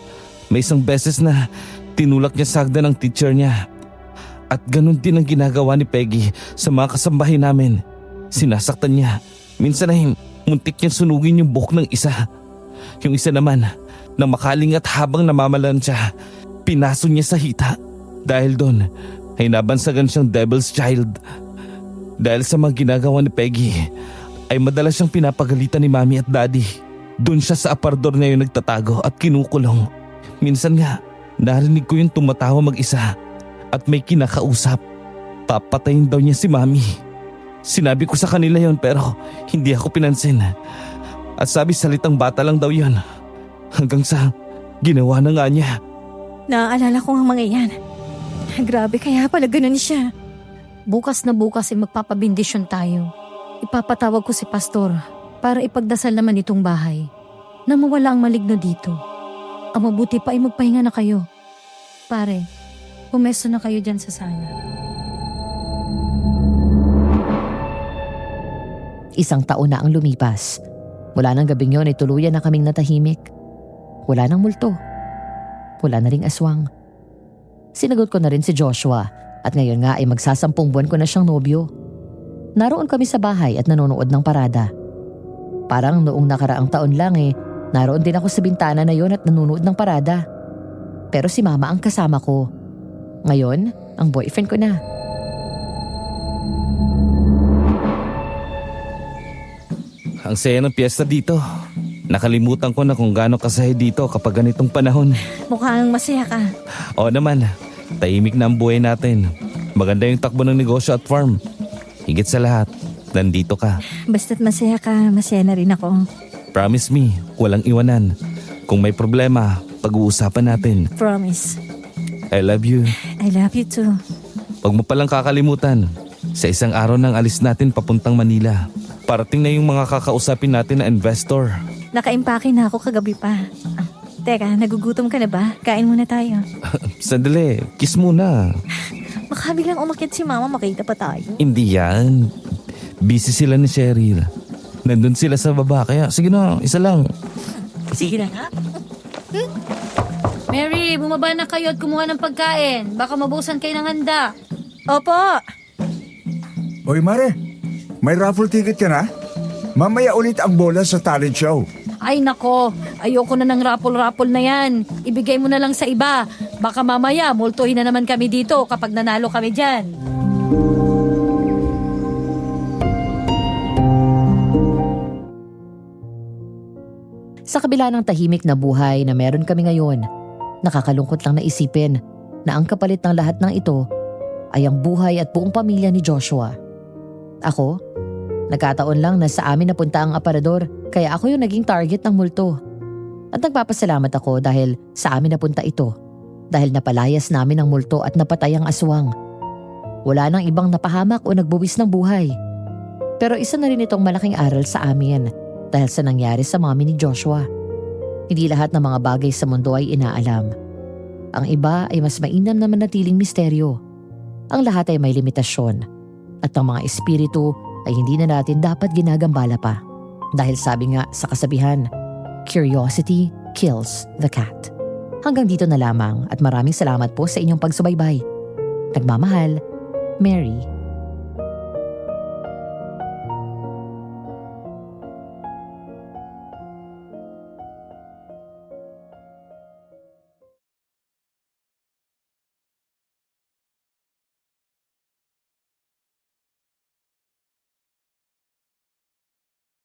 May isang beses na tinulak niya sa hagdan ng teacher niya. At ganun din ang ginagawa ni Peggy sa mga kasambahay namin. Sinasaktan niya. Minsan ay muntik niyang sunugin yung buhok ng isa. Yung isa naman, na makalingat habang namamalan siya, pinaso niya sa hita. Dahil doon, ay nabansagan siyang devil's child. Dahil sa mga ginagawa ni Peggy, ay madalas siyang pinapagalitan ni mami at daddy. Doon siya sa aparador na yun nagtatago at kinukulong. Minsan nga, Narinig ko yung tumatawa mag-isa at may kinakausap. Papatayin daw niya si Mami. Sinabi ko sa kanila yon pero hindi ako pinansin. At sabi salitang bata lang daw yon. Hanggang sa ginawa na nga niya. Naaalala ko ang mga yan. Grabe, kaya pala ganun siya. Bukas na bukas ay magpapabindisyon tayo. Ipapatawag ko si Pastor para ipagdasal naman itong bahay na mawala ang maligno dito. Ang mabuti pa ay magpahinga na kayo. Pare, pumesto na kayo dyan sa sala. Isang taon na ang lumipas. Mula ng gabing yon ay tuluyan na kaming natahimik. Wala nang multo. Wala na ring aswang. Sinagot ko na rin si Joshua at ngayon nga ay magsasampung buwan ko na siyang nobyo. Naroon kami sa bahay at nanonood ng parada. Parang noong nakaraang taon lang naroon din ako sa bintana na yon at nanonood ng parada. Pero si Mama ang kasama ko. Ngayon, ang boyfriend ko na. Ang saya ng piyesta dito. Nakalimutan ko na kung gaano kasahe dito kapag ganitong panahon. Mukhang masaya ka. Oo naman, tahimik na ang buhay natin. Maganda yung takbo ng negosyo at farm. Higit sa lahat, nandito ka. Basta't masaya ka, masaya na rin ako. Promise me, walang iwanan. Kung may problema, pag-uusapan natin. Promise. I love you. I love you too. Huwag mo palang kakalimutan. Sa isang araw nang alis natin papuntang Manila. Parating na yung mga kakausapin natin na investor. Nakaimpake na ako kagabi pa. Teka, nagugutom ka na ba? Kain muna tayo. Sandali, kiss muna. Baka biglang umakyat si Mama, makita pa tayo. Hindi yan. Busy sila ni Cheryl. Nandun sila sa baba, kaya sige na, isa lang. Sige na nga. Mary, bumaba na kayo at kumuha ng pagkain. Baka mabusan kayo ng handa. Opo. Oy Mare, may raffle ticket ka na? Mamaya ulit ang bola sa talent show. Ay nako, ayoko na ng rapol-rapol na yan. Ibigay mo na lang sa iba. Baka mamaya multuhin na naman kami dito kapag nanalo kami dyan. Sa kabila ng tahimik na buhay na meron kami ngayon, nakakalungkot lang na isipin na ang kapalit ng lahat ng ito ay ang buhay at buong pamilya ni Joshua. Ako, nagkataon lang na sa amin napunta ang aparador kaya ako yung naging target ng multo. At nagpapasalamat ako dahil sa amin napunta ito. Dahil napalayas namin ang multo at napatay ang aswang. Wala nang ibang napahamak o nagbuwis ng buhay. Pero isa na rin itong malaking aral sa amin dahil sa nangyari sa mami ni Joshua. Hindi lahat ng mga bagay sa mundo ay inaalam. Ang iba ay mas mainam na manatiling misteryo. Ang lahat ay may limitasyon. At ang mga espiritu ay hindi na natin dapat ginagambala pa. Dahil sabi nga sa kasabihan, curiosity kills the cat. Hanggang dito na lamang at maraming salamat po sa inyong pagsubaybay. Nagmamahal, Mary.